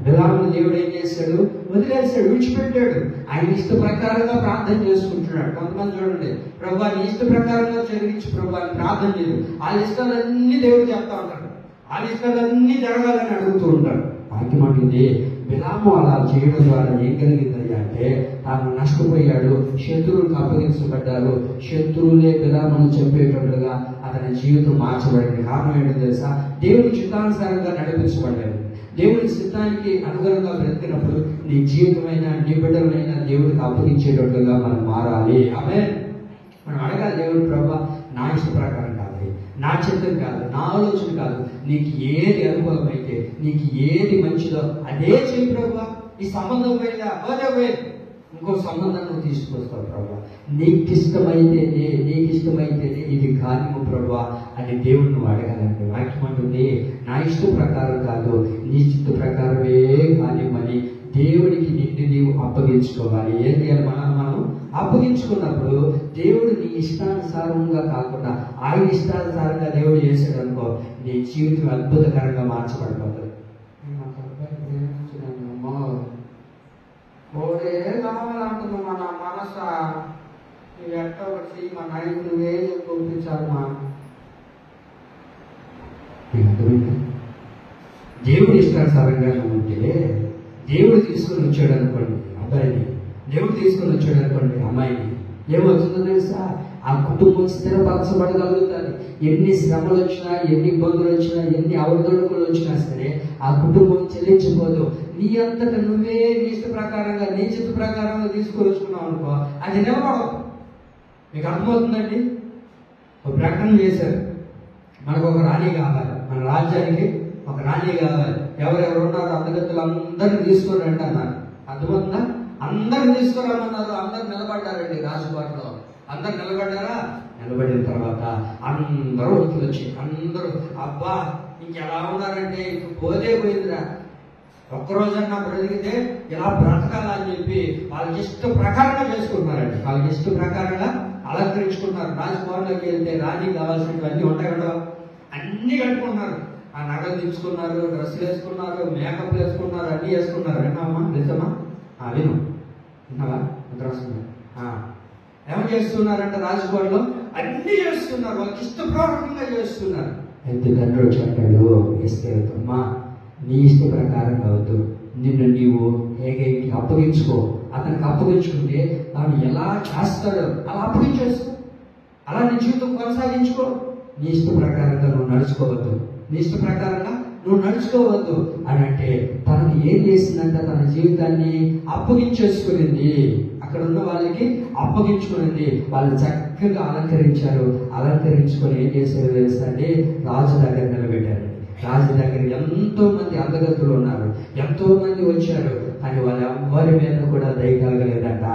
S1: బిలామును దేవుడు ఏం చేశాడు? వదిలేశాడు, విడిచిపెట్టాడు. ఆయన ఇష్ట ప్రకారంగా ప్రార్థన చేసుకుంటున్నాడు. కొంతమంది చూడండి, ప్రభువా నీ ఇష్ట ప్రకారంగా జరిగించు ప్రభువా అని ప్రార్థన చేయదు. వాళ్ళ ఇష్టాలన్నీ దేవుడు చెప్తా ఉంటాడు, వాళ్ళ ఇష్టాలన్నీ జరగాలని అడుగుతూ ఉంటారు. వాక్యం అంటుంది, బిలాము అలా చేయడం ద్వారా ఏం కలిగిందయ్యా అంటే తాను నష్టపోయాడు, శత్రువులకు అప్పగించబడ్డారు, శత్రువులే బిలామును చంపేటట్లుగా అతని జీవితం మార్చబడింది. కారణం ఏంటో తెలుసా? దేవుడి చిత్తానుసారంగా నడిపించబడ్డాడు. దేవుడి చిత్తానికి అనుగుణంగా బ్రతికినప్పుడు నీ జీవితమైనా నీ బిడ్డలైనా దేవుడికి అప్పగించేటట్లుగా మనం మారాలి. ఆమేన్. మనం అడగాలి, దేవుడు ప్రభువా నా ఇష్ట ప్రకారం కాదు, నా చిత్తం కాదు, నా ఆలోచన కాదు, నీకు ఏది అనుకూలమైతే, నీకు ఏది మంచిదో అదే చెయ్యి ప్రభువా. ఈ సంబంధం పోయిందా? ఇంకో సంబంధం నువ్వు తీసుకొస్తావు ప్రభువా. నీకు ఇష్టమైతేనే ఇది కానిము ప్రభువా అని దేవుడు నువ్వు అడగాలంటే. వాక్యం అంటుంది, నా ఇష్ట ప్రకారం కాదు, నీ చిత్త ప్రకారమే కానివ్వని దేవుడికి నిన్ను నీవు అప్పగించుకోవాలి. ఏం చేయాలి? మనం అప్పగించుకున్నప్పుడు దేవుడు నీ ఇష్టానుసారంగా కాకుండా ఆయన ఇష్టానుసారంగా దేవుడు చేశాడు అనుకో, నీ జీవితం అద్భుతకరంగా మార్చబడిపోతుంది. ఓడే కావాలంటున్నా నా మనస నువ్వు ఎట్ట ఒకటి మా నాయకు నువ్వే పంపించాలమ్మా. దేవుడు ఇష్టానుసారంగా నువ్వు ఉంటే, దేవుడు తీసుకొని వచ్చాడు అనుకోండి అబ్బాయిని, దేవుడు తీసుకొని వచ్చాడు అనుకోండి అమ్మాయిని, ఏమవుతుందో తెలుసా? ఆ కుటుంబం స్థిరపరచబడగలుగుతుంది. ఎన్ని శ్రమలు వచ్చినా, ఎన్ని ఇబ్బందులు వచ్చినా, ఎన్ని అవదొడుకులు వచ్చినా సరే ఆ కుటుంబం చెల్లించిపోదు. నీ అంతటా నువ్వే నీ ఇష్ట ప్రకారంగా, నీ చిత్త ప్రకారంగా తీసుకొని వచ్చుకున్నావు అనుకో, అది నిలబడదు. మీకు అర్థమవుతుందండి? ఒక ప్రకటన చేశారు, మనకు ఒక రాణి కావాలి, మన రాజ్యానికి ఒక రాణి కావాలి. ఎవరెవరు ఉన్నారో అందగత్తులు అందరిని తీసుకొని రండి అన్నారు. అర్థమవుతుందా? అందరిని తీసుకురామన్నారు. అందరు నిలబడ్డారండి రాజుబాటులో. అందరు నిలబడ్డారా? నిలబడిన తర్వాత అందరూ వచ్చి అందరూ అబ్బా ఇంకెలా ఉన్నారంటే ఇప్పుడు పోతే పోయిందిరా, ఒక్కరోజన్నా బ్రతికితే ఇలా బ్రతకాలని చెప్పి వాళ్ళకి ఇష్ట ప్రకారంగా చేసుకుంటున్నారండి. వాళ్ళకి ఇష్ట ప్రకారంగా అలంకరించుకుంటున్నారు. రాజభవన్లోకి వెళ్తే రాజీకి కావాల్సినవన్నీ ఉంటాయి కదా, అన్ని కట్టుకుంటున్నారు. ఆ నగలు దించుకున్నారు, డ్రెస్సులు వేసుకున్నారు, మేకప్ వేసుకున్నారు, అన్నీ వేసుకున్నారు. విన్నామా? నిజమా? విను, విన్నావా? ఏం చేస్తున్నారంటే రాజభవన్లో అన్ని చేస్తున్నారు, వాళ్ళకి ఇష్టపూర్వకంగా చేస్తున్నారు. అయితే తండ్రి వచ్చి అంటాడు ఎస్తేరమ్మా, నీ ఇష్ట ప్రకారం కావద్దు, నిన్ను నీవు ఏకైకి అప్పగించుకో. అతనికి అప్పగించుకుంటే తాను ఎలా చేస్తాడో అలా అప్పగించేసుకో, అలా నీ జీవితం కొనసాగించుకో. నీ ఇష్ట ప్రకారంగా నువ్వు నడుచుకోవద్దు, నీ ఇష్ట ప్రకారంగా నువ్వు నడుచుకోవద్దు అని అంటే తనకు ఏం చేసిందంటే తన జీవితాన్ని అప్పగించేసుకునింది. అక్కడ ఉన్న వాళ్ళకి అప్పగించుకునింది. వాళ్ళు చక్కగా అలంకరించారు. అలంకరించుకొని ఏం చేశారు తెలుసా అండి? రాజు దగ్గర నిలబెట్టారు. రాజు దగ్గర ఎంతో మంది అందగత్తులు ఉన్నారు, ఎంతో మంది వచ్చారు, కానీ వాళ్ళ ఎవరి మీద కూడా దయ కలగలేదంట.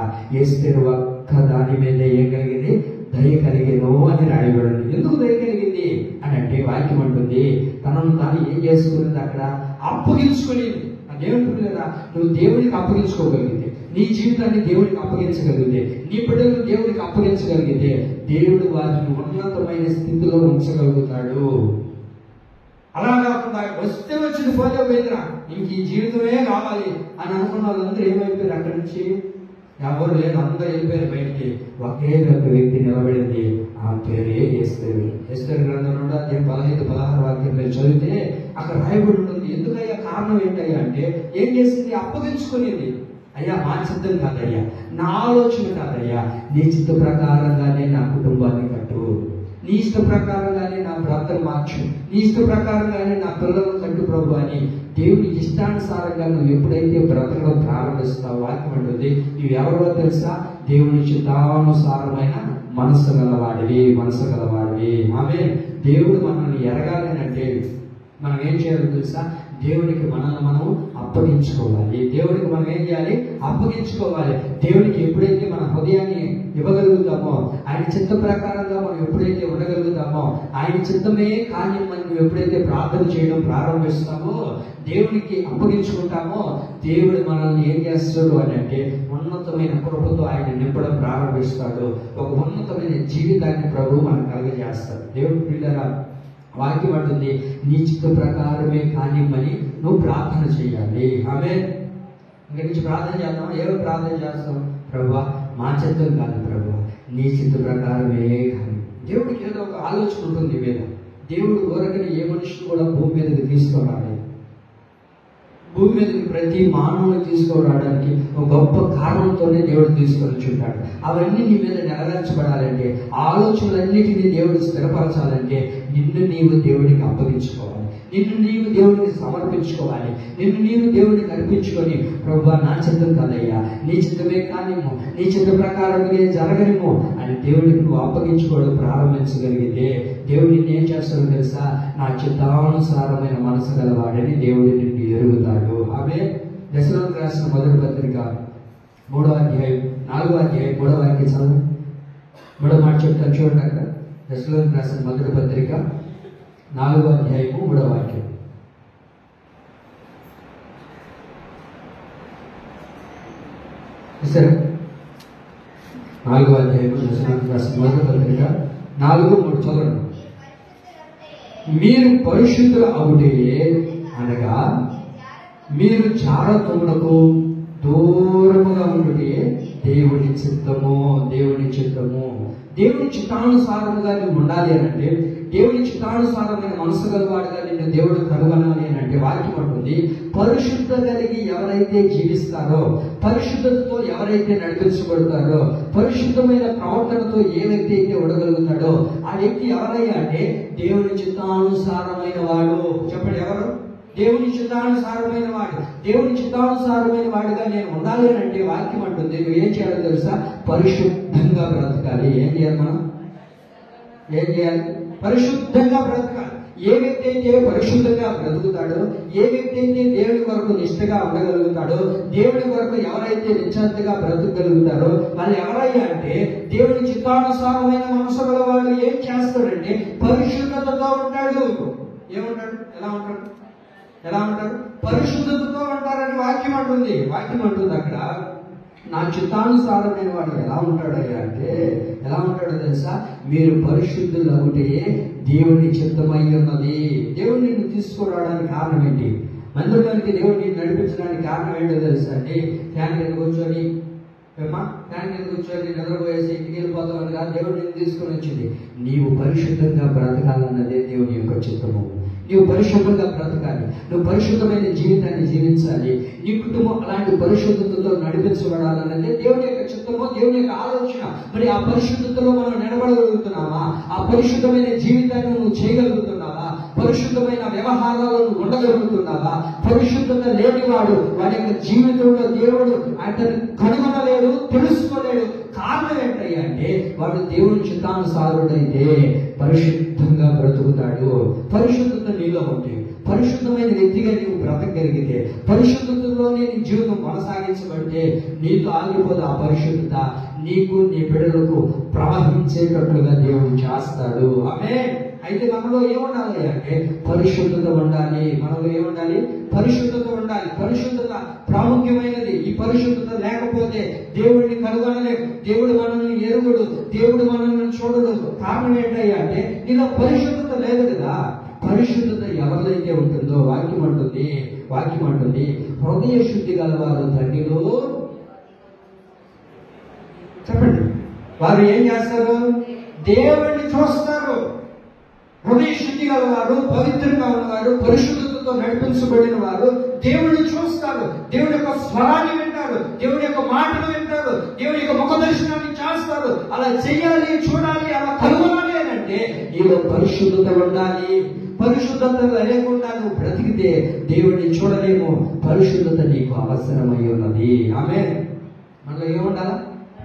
S1: ఎస్తేరు ఒక్క దాని మీద ఏం కలిగింది? దయ కలిగేను అని రాయబడింది. ఎందుకు దయ కలిగింది అని అంటే వాక్యం అంటుంది, తనను తాను ఏం చేసుకునేది? అక్కడ అప్పగించుకునేది. దేవుని పిల్లరా, నువ్వు దేవుడికి అప్పగించుకోగలిగితే, నీ జీవితాన్ని దేవుడికి అప్పగించగలిగితే, నీ బిడ్డలను దేవుడికి అప్పగించగలిగితే దేవుడు వారిని ఉన్నతమైన స్థితిలో ఉంచగలుగుతాడు. అలా కాకుండా వస్తే వచ్చింది, పోతే పోయిందిరా, ఇంక ఈ జీవితమే కావాలి అని అనుకున్న వాళ్ళందరూ ఏమైపోయారు? అక్కడి నుంచి ఎవరు లేరు, అందరూ వెళ్ళిపోయారు బయటికి. ఒకే ఒక వ్యక్తి నిలబడింది, ఆ పేరే ఎస్తేరు. ఎస్తేరు గ్రంథం 15-16 వాక్యం మీరు చదివితే అక్కడ రాయబడి ఉంటుంది. ఎందుకయ్యా, కారణం ఏంటయ్యా అంటే, ఏం చేసింది? అప్పగించుకునేది. అయ్యా మా చిత్తం కాదయ్యా, నా ఆలోచన కాదయ్యా, నీ చిత్త ప్రకారంగానే నా కుటుంబాన్ని కట్టు, నీ ఇష్ట ప్రకారంగానే నా భర్తను మార్చు, నీ ఇష్ట ప్రకారంగానే నా పిల్లలను కట్టు ప్రభు అని దేవుని ఇష్టానుసారంగా నువ్వు ఎప్పుడైతే బ్రతకడం ప్రారంభిస్తావు, వాక్యం అంటుంది, నువ్వు ఎవరో తెలుసా? దేవుని చిత్తానుసారమైన మనసు గలవాడివి. ఆమె దేవుడు మనల్ని ఎరగాలనంటే మనం ఏం చేయాలో తెలుసా? దేవునికి మనల్ని మనం అప్పగించుకోవాలి. దేవునికి మనం ఏం చేయాలి? అప్పగించుకోవాలి. దేవునికి ఎప్పుడైతే మన హృదయాన్ని ఇవ్వగలుగుతామో, ఆయన చిత్త ప్రకారంగా మనం ఎప్పుడైతే ఉండగలుగుతామో, ఆయన చిత్తమే కానీ మనం ఎప్పుడైతే ప్రార్థన చేయడం ప్రారంభిస్తామో, దేవునికి అప్పగించుకుంటామో, దేవుడు మనల్ని ఏం చేస్తాడు అని అంటే ఉన్నతమైన కృపతో ఆయన నింపడం ప్రారంభిస్తాడు. ఒక ఉన్నతమైన జీవితాన్ని ప్రభు మనకు కలుగజేస్తాడు. దేవుడు పిల్లరా, వాక్యం అంటుంది, నీ చిత్త ప్రకారమే కానివ్వని నువ్వు ప్రార్థన చేయాలి. ఆమె ఇక్కడి నుంచి ప్రార్థన చేద్దాం. ఏమో ప్రార్థన చేస్తాం? ప్రభువా మా చిత్తం కాదు ప్రభువా, నీ చిత్త ప్రకారమే కానీ. దేవుడికి ఏదో ఒక ఆలోచన ఉంటుంది మీద. దేవుడు ఊరకని ఏ మనిషిని కూడా భూమి మీదకి తీసుకురాలి. భూమి మీదకి ప్రతి మానవుని తీసుకురావడానికి ఒక గొప్ప కారణంతోనే దేవుడు తీసుకొని ఉంటాడు. అవన్నీ నీ మీద నెరవేర్చబడాలంటే, ఆలోచనలన్నిటినీ దేవుడు స్థిరపరచాలంటే నిన్ను నీవు దేవుడికి అప్పగించుకోవాలి, నిన్ను నీవు దేవుడికి సమర్పించుకోవాలి, నిన్ను నీవు దేవుడికి అర్పించుకొని, ప్రభువా నా చిత్తం కాదయ్యా, నీ చిత్తమే కానిమో, నీ చిత్త ప్రకారమే జరగనిమో అని దేవుడికి నువ్వు అప్పగించుకోవడం ప్రారంభించగలిగితే దేవుడు నిన్ను ఏం చేస్తాడో తెలుసా? నా చిత్తానుసారమైన మనసు గలవాడని దేవుడు నిన్ను ఎరుగుతాడు. ఆమె దశలోనికి రాసిన మొదటి పత్రిక 3వ అధ్యాయం 4వ అధ్యాయం 3వ వాక్యం చదువు. 3వ మాట చెప్తాను చూడండి. అక్కడ దశలోనికి రాసిన మొదటి పత్రిక 4వ అధ్యాయము 3వ వాక్యం. సరే, 4వ అధ్యాయము దశలోనికి రాసిన మొదటి పత్రిక 4:3 చదవండి. మీరు పరిశుద్ధులు అవుటే అనగా మీరు జారత్వములకు దూరముగా ఉండుటే దేవుని చిత్తము. దేవుని చిత్తానుసారముగా నువ్వు ఉండాలి అనంటే, దేవుని చిత్తానుసారమైన మనసు గలవాడుగా నిన్ను దేవుడు కనుగొనాలి అని అంటే వాక్యం అంటుంది, పరిశుద్ధ కలిగి ఎవరైతే జీవిస్తారో, పరిశుద్ధతతో ఎవరైతే నడిపించబడతారో, పరిశుద్ధమైన ప్రవర్తనతో ఏ వ్యక్తి అయితే ఉండగలుగుతాడో ఆ వ్యక్తి ఎవరయ్యా అంటే దేవుని చిత్తానుసారమైన వాడు. చెప్పండి, ఎవరు? దేవుని చిత్తానుసారమైన వాడు. దేవుని చిత్తానుసారమైన వాడుగా నేను ఉండాలి అని అంటే వాక్యం అంటుంది, నువ్వు ఏం చేయాలో తెలుసా? పరిశుద్ధంగా బ్రతకాలి. ఏం చేయాలి? మనం ఏం చేయాలి? పరిశుద్ధంగా బ్రతకాలి. ఏ వ్యక్తి అయితే పరిశుద్ధంగా బ్రతుకుతాడో, ఏ వ్యక్తి అయితే దేవుడి కొరకు నిష్ఠగా ఉండగలుగుతాడో, దేవుడి కొరకు ఎవరైతే నిశ్చంతగా బ్రతకగలుగుతారో వాళ్ళు ఎవరయ్యా అంటే దేవుని చిత్తానుసారమైన మనసు గల వాళ్ళు ఏం చేస్తాడంటే పరిశుద్ధతతో ఉంటాడు. ఏముంటాడు? ఎలా ఉంటాడు? పరిశుద్ధతతో ఉంటారని వాక్యం అంటుంది. అక్కడ నా చిత్తానుసారమైన వాడు ఎలా ఉంటాడయ్యా అంటే ఎలా ఉంటాడో తెలుసా? మీరు పరిశుద్ధులు అవుటే దేవుని చిత్తమై ఉన్నది. దేవుడు నిన్ను తీసుకురావడానికి కారణం ఏంటి? మందిరానికి దేవుడు నిన్ను నడిపించడానికి కారణం ఏంటో తెలుసా అండి? ఫ్యాన్ కింద కూర్చొని నిద్రపోయేసి ఇంటికి వెళ్ళిపోతామని కాదు దేవుడు నిన్ను తీసుకొని వచ్చింది. నీవు పరిశుద్ధంగా బ్రతకాలన్నదే దేవుని యొక్క చిత్తము. నీవు పరిశుభ్రంగా బ్రతకాలి, నువ్వు పరిశుద్ధమైన జీవితాన్ని జీవించాలి, నీ కుటుంబం అలాంటి పరిశుద్ధతతో నడిపించబడాలన్నదే దేవుని యొక్క చిత్తము, దేవుని యొక్క ఆలోచన. మరి ఆ పరిశుద్ధతలో మనం నిలబడగలుగుతున్నావా? ఆ పరిశుద్ధమైన జీవితాన్ని నువ్వు చేయగలుగుతున్నావా? పరిశుద్ధమైన వ్యవహారాలను ఉండగలుగుతున్నావా? పరిశుద్ధత లేనివాడు వాడి యొక్క జీవితంలో దేవుడు అతను కనుగొనలేడు, తెలుసుకోలేడు. కారణం ఏంటయ్యా అంటే వాడు దేవుని చిత్తానుసారుడైతే పరిశుద్ధంగా బ్రతుకుతాడు. పరిశుద్ధత నీలో ఉంటే, పరిశుద్ధమైన వ్యక్తిగా నీవు బ్రతకగలిగితే, పరిశుద్ధతలోనే నీ జీవితం కొనసాగించబడితే నీకు ఆగిపోదు ఆ పరిశుద్ధత. నీకు నీ బిడ్డలకు ప్రవహించేటట్లుగా దేవుడు చేస్తాడు. ఆమేన్. అయితే మనలో ఏముండాలి అంటే పరిశుద్ధత ఉండాలి. మనలో ఏముండాలి? పరిశుద్ధత ఉండాలి. పరిశుద్ధత ప్రాముఖ్యమైనది. ఈ పరిశుద్ధత లేకపోతే దేవుడిని కనుగొనలేము, దేవుడు మనల్ని ఎరుగుడు, దేవుడు మనల్ని చూడడు. కారణం ఏంటయ్యా అంటే నీలో పరిశుద్ధత లేదు కదా. పరిశుద్ధత ఎవరిదైతే ఉంటుందో వాక్యం అంటుంది హృదయ శుద్ధి గలవారు ధన్యులు. చెప్పండి, వారు ఏం చేస్తారు? దేవుణ్ణి చూస్తారు. హృదయ శుద్ధి గలవారు, పవిత్రంగా ఉన్నవారు, పరిశుద్ధతతో నడిపించబడిన వారు దేవుణ్ణి చూస్తారు. దేవుడి యొక్క స్వరాన్ని వింటారు, దేవుడి యొక్క మాటలు వింటారు, దేవుడి యొక్క ముఖ దర్శనాన్ని చేస్తారు. అలా చెయ్యాలి, చూడాలి, అలా కనుగొనాలి అని అంటే నీలో పరిశుద్ధత ఉండాలి. పరిశుద్ధత లేకుండా నువ్వు బ్రతికితే దేవుడిని చూడలేము. పరిశుద్ధత నీకు అవసరమై ఉన్నది. ఆమేన్. మనలో ఏముండాలి?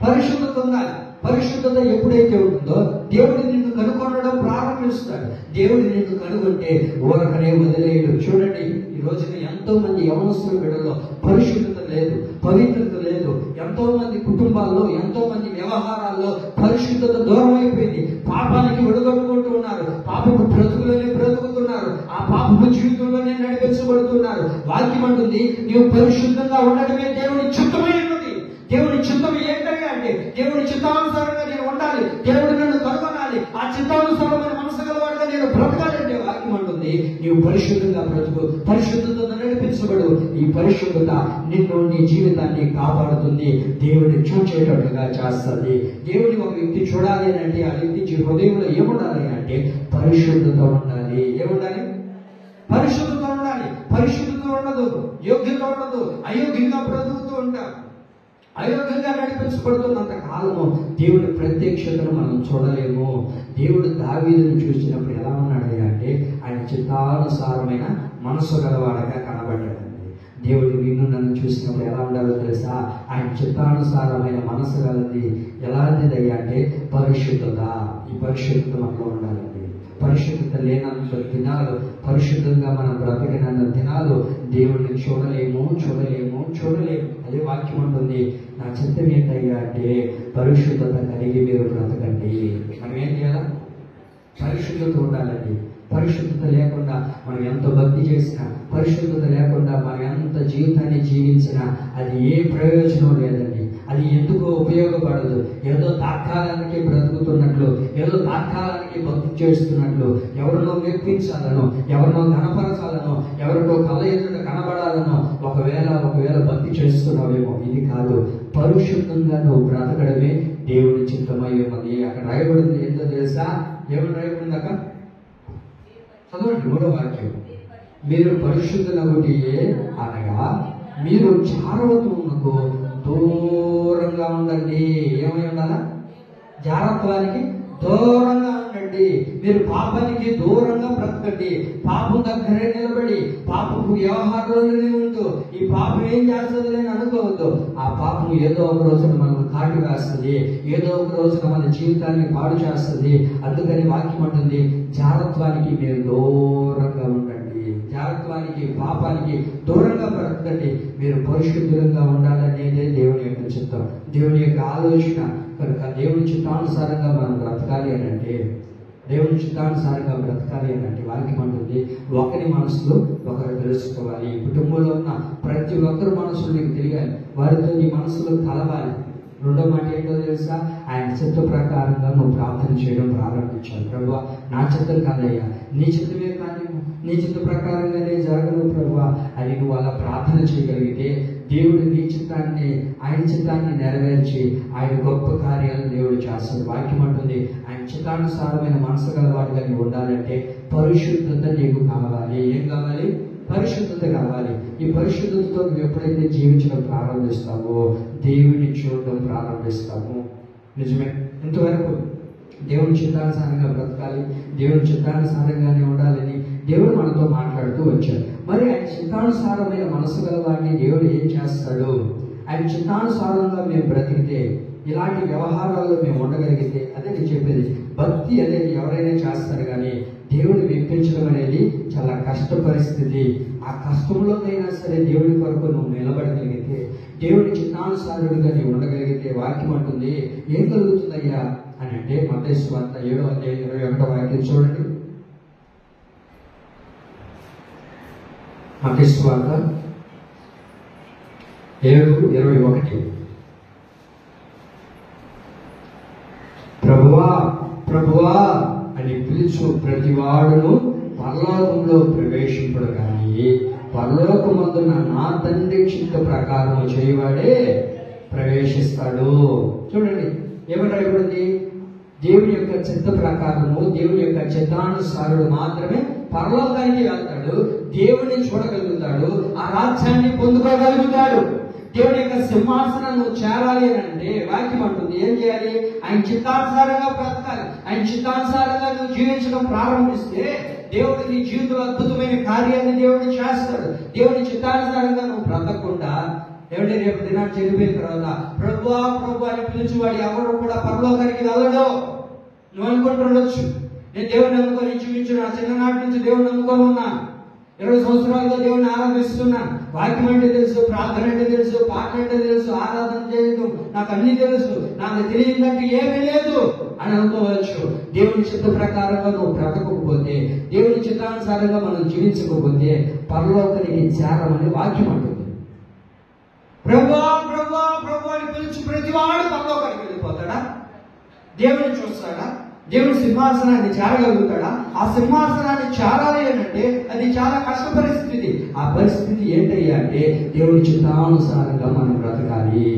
S1: పరిశుద్ధత ఉండాలి. పరిశుద్ధత ఎప్పుడైతే ఉంటుందో దేవుడు నిన్ను కనుగొనడం ప్రారంభిస్తాడు. దేవుడు నిన్ను కనుగొంటే ఊరకనే వదిలేయడు. చూడండి, ఈ రోజున ఎంతో మంది యవనస్తుల బిడ్డలో పరిశుద్ధత లేదు, పవిత్రత లేదు. ఎంతో మంది కుటుంబాల్లో, ఎంతో మంది వ్యవహారాల్లో పరిశుద్ధత దూరం అయిపోయింది. పాపానికి విడుదలకుంటూ ఉన్నారు, పాపపు బ్రతుకులోనే బ్రతుకుతున్నారు, ఆ పాపపు జీవితంలోనే నడిపించబడుతున్నారు. వాక్యం అంటుంది, నీవు పరిశుద్ధంగా ఉండడమే దేవుని చిత్తమై ఉన్నది. దేవుని చిత్తం ఏంటంటే అంటే దేవుని చిత్తానుసారంగా నేను ఉండాలి, దేవుడు నన్ను కనుగొనాలి, ఆ చిత్తానుసారమైన మనసు గలవాడుగా నేను బ్రతకాలంటే వాక్యం అంటుంది నీవు పరిశుద్ధంగా బ్రతుకు, పరిశుద్ధతతో నడిపించబడు. ఈ పరిశుద్ధత నిన్ను, నీ జీవితాన్ని కాపాడుతుంది, దేవుడిని చూచేటట్లుగా చేస్తుంది. దేవుని ఒక వ్యక్తి చూడాలి అని అంటే ఆ వ్యక్తి హృదయంలో ఏముండాలి అంటే పరిశుద్ధత ఉండాలి. ఏముండాలి? పరిశుద్ధత ఉండాలి. పరిశుద్ధత ఉండదు, యోగ్యత ఉండదు, అయోగ్యంగా బ్రతుకుతూ ఉంటాం. అయోగ్యంగా నడిపించబడుతున్నంత కాలము దేవుడి ప్రత్యక్షతను మనం చూడలేము. దేవుడు దావీదును చూసినప్పుడు ఎలా ఉన్నాడు అంటే ఆయన చిత్తానుసారమైన మనసు గలవాడగా కనబడ్డాడండి. దేవుడు నిన్ను నన్ను చూసినప్పుడు ఎలా ఉండాలో తెలుసా? ఆయన చిత్తానుసారమైన మనసు గలది. ఎలాంటిది అంటే పరిశుద్ధత. ఈ పరిశుద్ధత మనలో ఉండాలండి. పరిశుద్ధత లేనంత దినాలు, పరిశుద్ధంగా మనం బ్రతికినంత దినాలు దేవుడిని చూడలేము. అదే వాక్యం ఉంటుంది, నా చిత్తం ఏంటయ్యా అంటే పరిశుద్ధత కలిగి మీరు బ్రతకండి. మనం ఏం చేయాలా? పరిశుద్ధత ఉండాలండి. పరిశుద్ధత లేకుండా మనం ఎంత భక్తి చేసినా, పరిశుద్ధత లేకుండా మనం ఎంత జీవితాన్ని జీవించినా అది ఏ ప్రయోజనం లేదండి. అది ఎందుకు ఉపయోగపడదు. ఏదో తాత్కాలానికి బ్రతుకుతున్నట్లు, ఏదో తాత్కాలానికి భక్తి చేస్తున్నట్లు, ఎవరినో మెప్పించాలనో, ఎవరినో కనపరచాలనో, ఎవరినో కళ్ళ ఎదుట కనబడాలనో ఒకవేళ భక్తి చేస్తున్నావేమో. ఇది కాదు. పరిశుద్ధంగా నువ్వు బ్రతకడమే దేవుని చిత్తమై ఉన్నది. అక్కడ రాయబడింది ఏంటో తెలుసా? ఏమని రాయబడింది అక్కడ? చదవండి, 3వ వాక్యం. మీరు పరిశుద్ధులగుటి అనగా మీరు జారత్వమునకు దూరంగా ఉండండి. ఏమై ఉండాలా? జారత్వానికి దూరంగా ఉండండి. మీరు పాపానికి దూరంగా బ్రతకండి. పాపం దగ్గరే నిలబడి పాపపు వ్యవహారంలోనే ఉంటూ ఈ పాపం ఏం చేస్తుంది అని అనుకోవద్దు. ఆ పాపం ఏదో ఒక రోజున మనం కాటు వేస్తుంది, ఏదో ఒక రోజున మన జీవితాన్ని పాడు చేస్తుంది. అందుకని వాక్యం అంటుంది, జారత్వానికి మీరు దూరంగా ఉండండి. జారత్వానికి, పాపానికి దూరంగా బ్రతకండి. మీరు పరిశుద్ధంగా ఉండాలనేదే దేవుని యొక్క చిత్తం, దేవుని యొక్క ఆలోచన. కనుక దేవుని చిత్తానుసారంగా మనం బ్రతకాలి అని అంటే, వాక్యం అంటుంది ఒకరి మనసులో ఒకరు తెలుసుకోవాలి. కుటుంబంలో ఉన్న ప్రతి ఒక్కరు మనసులు నీకు తెలియాలి, వారితో నీ మనసులో కలవాలి. 2వ మాట ఏంటో తెలుసా? ఆయన చిత్త ప్రకారంగా నువ్వు ప్రార్థన చేయడం ప్రారంభించాలి. ప్రభువా, నా చిత్తం కాదయ్యా, నీ చిత్తమే కానీ, నీ చిత్త ప్రకారంగానే జరగను ప్రభువా అని నువ్వు అలా ప్రార్థన చేయగలిగితే దేవుడు నీ చిత్తాన్ని, ఆయన చిత్తాన్ని నెరవేర్చి ఆయన గొప్ప కార్యాలను దేవుడు చేస్తాడు. వాక్యం అంటుంది ఆయన చిత్తానుసారమైన మనసు గలవాడిగా నీవు ఉండాలంటే పరిశుద్ధత నీకు కావాలి. ఏం కావాలి? పరిశుద్ధత కావాలి. ఈ పరిశుద్ధతతో నువ్వు ఎప్పుడైతే జీవించడం ప్రారంభిస్తావో దేవుడిని చూడడం ప్రారంభిస్తాము. నిజమే, ఇంతవరకు దేవుని చిత్తానుసారంగా బ్రతకాలి, దేవుని చిత్తానుసారంగానే ఉండాలని దేవుడు మనతో మాట్లాడుతూ వచ్చాడు. మరి ఆయన చిత్తానుసారమైన మనసు గలవాడిని దేవుడు ఏం చేస్తాడు? ఆయన చిత్తానుసారంగా మేము బ్రతికితే, ఇలాంటి వ్యవహారాల్లో మేము ఉండగలిగితే, అదే నేను చెప్పేది, భక్తి అనేది ఎవరైనా చేస్తారు కానీ దేవుడిని మెప్పించడం అనేది చాలా కష్ట పరిస్థితి. ఆ కష్టంలోనైనా సరే దేవుడి కొరకు నువ్వు నిలబడగలిగితే, దేవుడి చిత్తానుసారుడిగా నీవు ఉండగలిగితే వాక్యం అంటుంది ఏం కలుగుతుందయ్యా అని అంటే మత్తయి సువార్త 7:21 వాక్యం చూడండి. మత్తయి సువార్త 7:21 ప్రభువా ప్రభువా అని పిలుచు ప్రతివాడును పరలోకంలో ప్రవేశింపడు కానీ పరలోకమందున్న నా తండ్రి చిత్త ప్రకారము చేయవాడే ప్రవేశిస్తాడు. చూడండి ఏమని రాయబడింది? దేవుని యొక్క చిత్త ప్రకారము, దేవుని యొక్క చిత్తానుసారుడు మాత్రమే పరలోకానికి వెళ్తాడు, దేవుడిని చూడగలుగుతాడు, ఆ రాజ్యాన్ని పొందుకోగలుగుతాడు. దేవుని యొక్క సింహాసనాన్ని చేరాలి అని అంటే వాక్యం అంటుంది ఏం చేయాలి? ఆయన చిత్తానుసారంగా బ్రతకాలి. ఆయన చిత్తానుసారంగా నువ్వు జీవించడం ప్రారంభిస్తే దేవుడు నీ జీవితంలో అద్భుతమైన కార్యాన్ని దేవుడు చేస్తాడు. దేవుని చిత్తానుసారంగా నువ్వు బ్రతకకుండా దేవుడి రేపు దినాన్ని చనిపోయిన తర్వాత ప్రభువా ప్రభు అని పిలిచేవాడు ఎవరు కూడా పరలోకానికి వెళ్ళడు. నువ్వు అనుకుంటుండొచ్చు, నేను దేవుడిని నమ్ముకొని జీవించు, నా చిన్ననాటి నుంచి దేవుడిని నమ్ముకొని ఉన్నాను, 20 సంవత్సరాలుగా దేవుడిని ఆరాధిస్తున్నాను, వాక్యం అంటే తెలుసు, ప్రార్థన అంటే తెలుసు, పాట అంటే తెలుసు, ఆరాధన చేయడం నాకు అన్ని తెలుసు, నాకు తెలియదంటే ఏమీ లేదు అని అనుకోవచ్చు. దేవుని చిత్త ప్రకారంగా నువ్వు బ్రతకకపోతే, దేవుని చిత్తానుసారంగా మనం జీవించకపోతే పరలోకానికి చేరమని వాక్యం అంటుంది. ప్రభువా ప్రభువా ప్రభు అని పిలిచి ప్రతివాడు పరలోకానికి వెళ్ళిపోతాడా? దేవుని చూస్తాడా? దేవుని సింహాసనాన్ని చేరగలుగుతాడా? ఆ సింహాసనాన్ని చేరాలి అంటే అది చాలా కష్ట పరిస్థితి. ఆ పరిస్థితి ఏంటయ్యా అంటే దేవుని చిత్తానుసారంగా మనం బ్రతకాలి.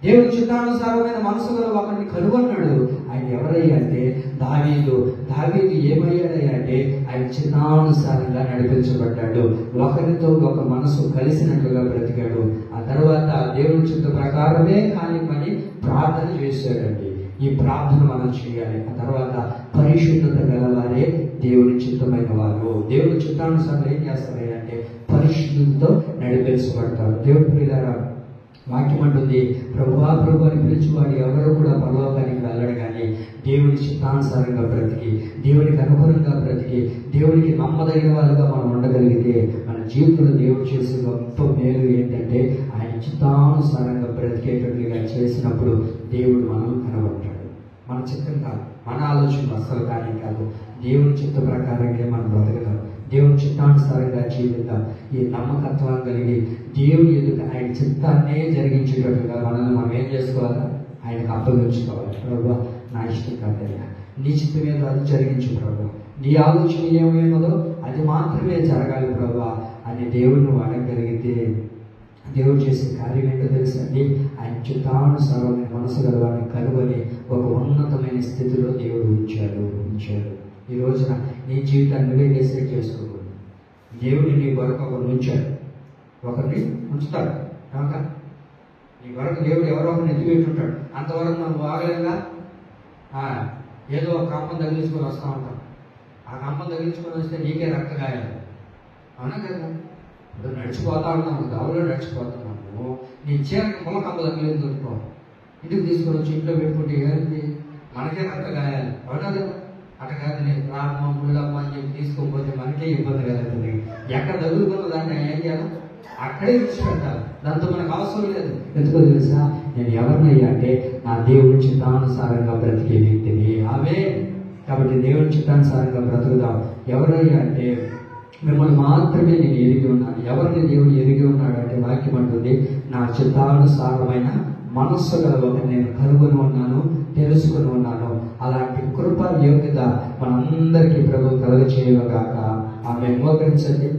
S1: దేవుని చిత్తానుసారమైన మనసు గల ఒకరిని కనుగొన్నాడు. ఆయన ఎవరయ్యా అంటే దావీదు. దావీదు ఏమయ్యాడయ్యా అంటే ఆయన చిత్తానుసారంగా నడిపించబడ్డాడు. ఒకరితో ఒక మనసు కలిసినట్లుగా బ్రతికాడు. ఆ తర్వాత దేవుని చిత్త ప్రకారమే కానీ పని ప్రార్థన చేశాడండి. ఈ ప్రార్థన మనం చేయాలి. ఆ తర్వాత పరిశుద్ధత గలవారే దేవుని చిత్తమైన వారు. దేవుని చిత్తానుసారం ఏం చేస్తారు అంటే పరిశుద్ధతతో నడిపించబడతారు. దేవుడి ప్రియులారా, వాక్యం అంటుంది ప్రభువా ప్రభు అని పిలిచేవాడు ఎవరు కూడా పరలోకానికి వెళ్ళడు కానీ దేవుని చిత్తానుసారంగా బ్రతికి, దేవునికి అనుగుణంగా బ్రతికి, దేవునికి నమ్మదగిన వారుగా మనం ఉండగలిగితే మన జీవితంలో దేవుడు చేసే గొప్ప మేలు ఏంటంటే ఆయన చిత్తానుసారంగా బ్రతికేటట్లుగా చేసినప్పుడు దేవుడు మనం కనబడతాడు. మన చిత్తం కాదు, మన ఆలోచన అస్సలు కానీ కాదు, దేవుని చిత్త ప్రకారంగా మనం బ్రతకగలం. దేవుని చిత్తానుసారంగా జీవిద్దాం. ఈ నమ్మకత్వం కలిగి దేవుని ఎదుట ఆయన చిత్తాన్నే జరిగించేటట్టుగా మనల్ని మనం ఏం చేసుకోవాలా? ఆయనకు అప్పగించుకోవాలి. ప్రభు నా ఇష్టం కాదయ్యా, నీ చిత్తం ఏదో అది జరిగించు ప్రభు, నీ ఆలోచన ఏమేమదో అది మాత్రమే జరగాలి ప్రభు అని దేవుడిని అడగగలిగితే దేవుడు చేసే కార్యం ఏంటో తెలుసండి? ఆయన చిత్తానుసారమైన మనసు గలవాన్ని కనుగొని ఒక ఉన్నతమైన స్థితిలో దేవుడు ఉంచాడు. ఈ రోజున నీ జీవితాన్ని నువ్వే డిసైడ్ చేసుకోకూడదు. దేవుడిని నీ కొరకు ఒకరిని ఉంచాడు, ఒకరిని ఉంచుతాడు కనుక నీ కొరకు దేవుడు ఎవరో ఒకరిని ఎత్తిపెట్టుంటాడు. అంతవరకు మనం బాగలేదుగా ఏదో ఒక కంపం తగిలించుకొని వస్తూ ఉంటాం. ఆ కంపం తగిలించుకొని వస్తే నీకే రక్త గాయాలి, అవునా కదా? ఇప్పుడు నడిచిపోతా ఉన్నాము, దావులో నడిచిపోతున్నాము, నీ చీరకి ముళ్ళ కంప తగిలింది దొరుకుతాం, ఇంటికి తీసుకొని వచ్చి ఇంట్లో పెట్టుకుంటే ఏంటి? మనకే రక్త గాయాలి, అవునా కదా? అట్లా కాదు, నేను రామ్మ ముళ్ళమ్మ అని చెప్పి తీసుకోకపోతే మనకే ఇబ్బంది కలుగుతుంది. ఎక్కడ తగులుకున్న దాన్ని ఏం చేయాలి? అక్కడే విడిచిపెట్టాలి. దాంతో మనకు అవసరం లేదు. ఎందుకో తెలుసా? నేను ఎవరినయ్యా అంటే నా దేవుని చిత్తానుసారంగా బ్రతికే వ్యక్తిని. ఆమె కాబట్టి దేవుని చిత్తానుసారంగా బ్రతుకుదాం. ఎవరయ్యా అంటే మిమ్మల్ని మాత్రమే నేను ఎరిగి ఉన్నాను. ఎవరిని దేవుడు ఎరిగి ఉన్నాడు అంటే వాక్యం అంటుంది నా చిత్తానుసారమైన మనస్సు గల ఒకటి నేను కనుగొని ఉన్నాను, తెలుసుకుని ఉన్నాను. అలాంటి కృప యోగ్యత మనందరికీ ప్రభు కలుగ చేయగాక. ఆమె మోకరించండి.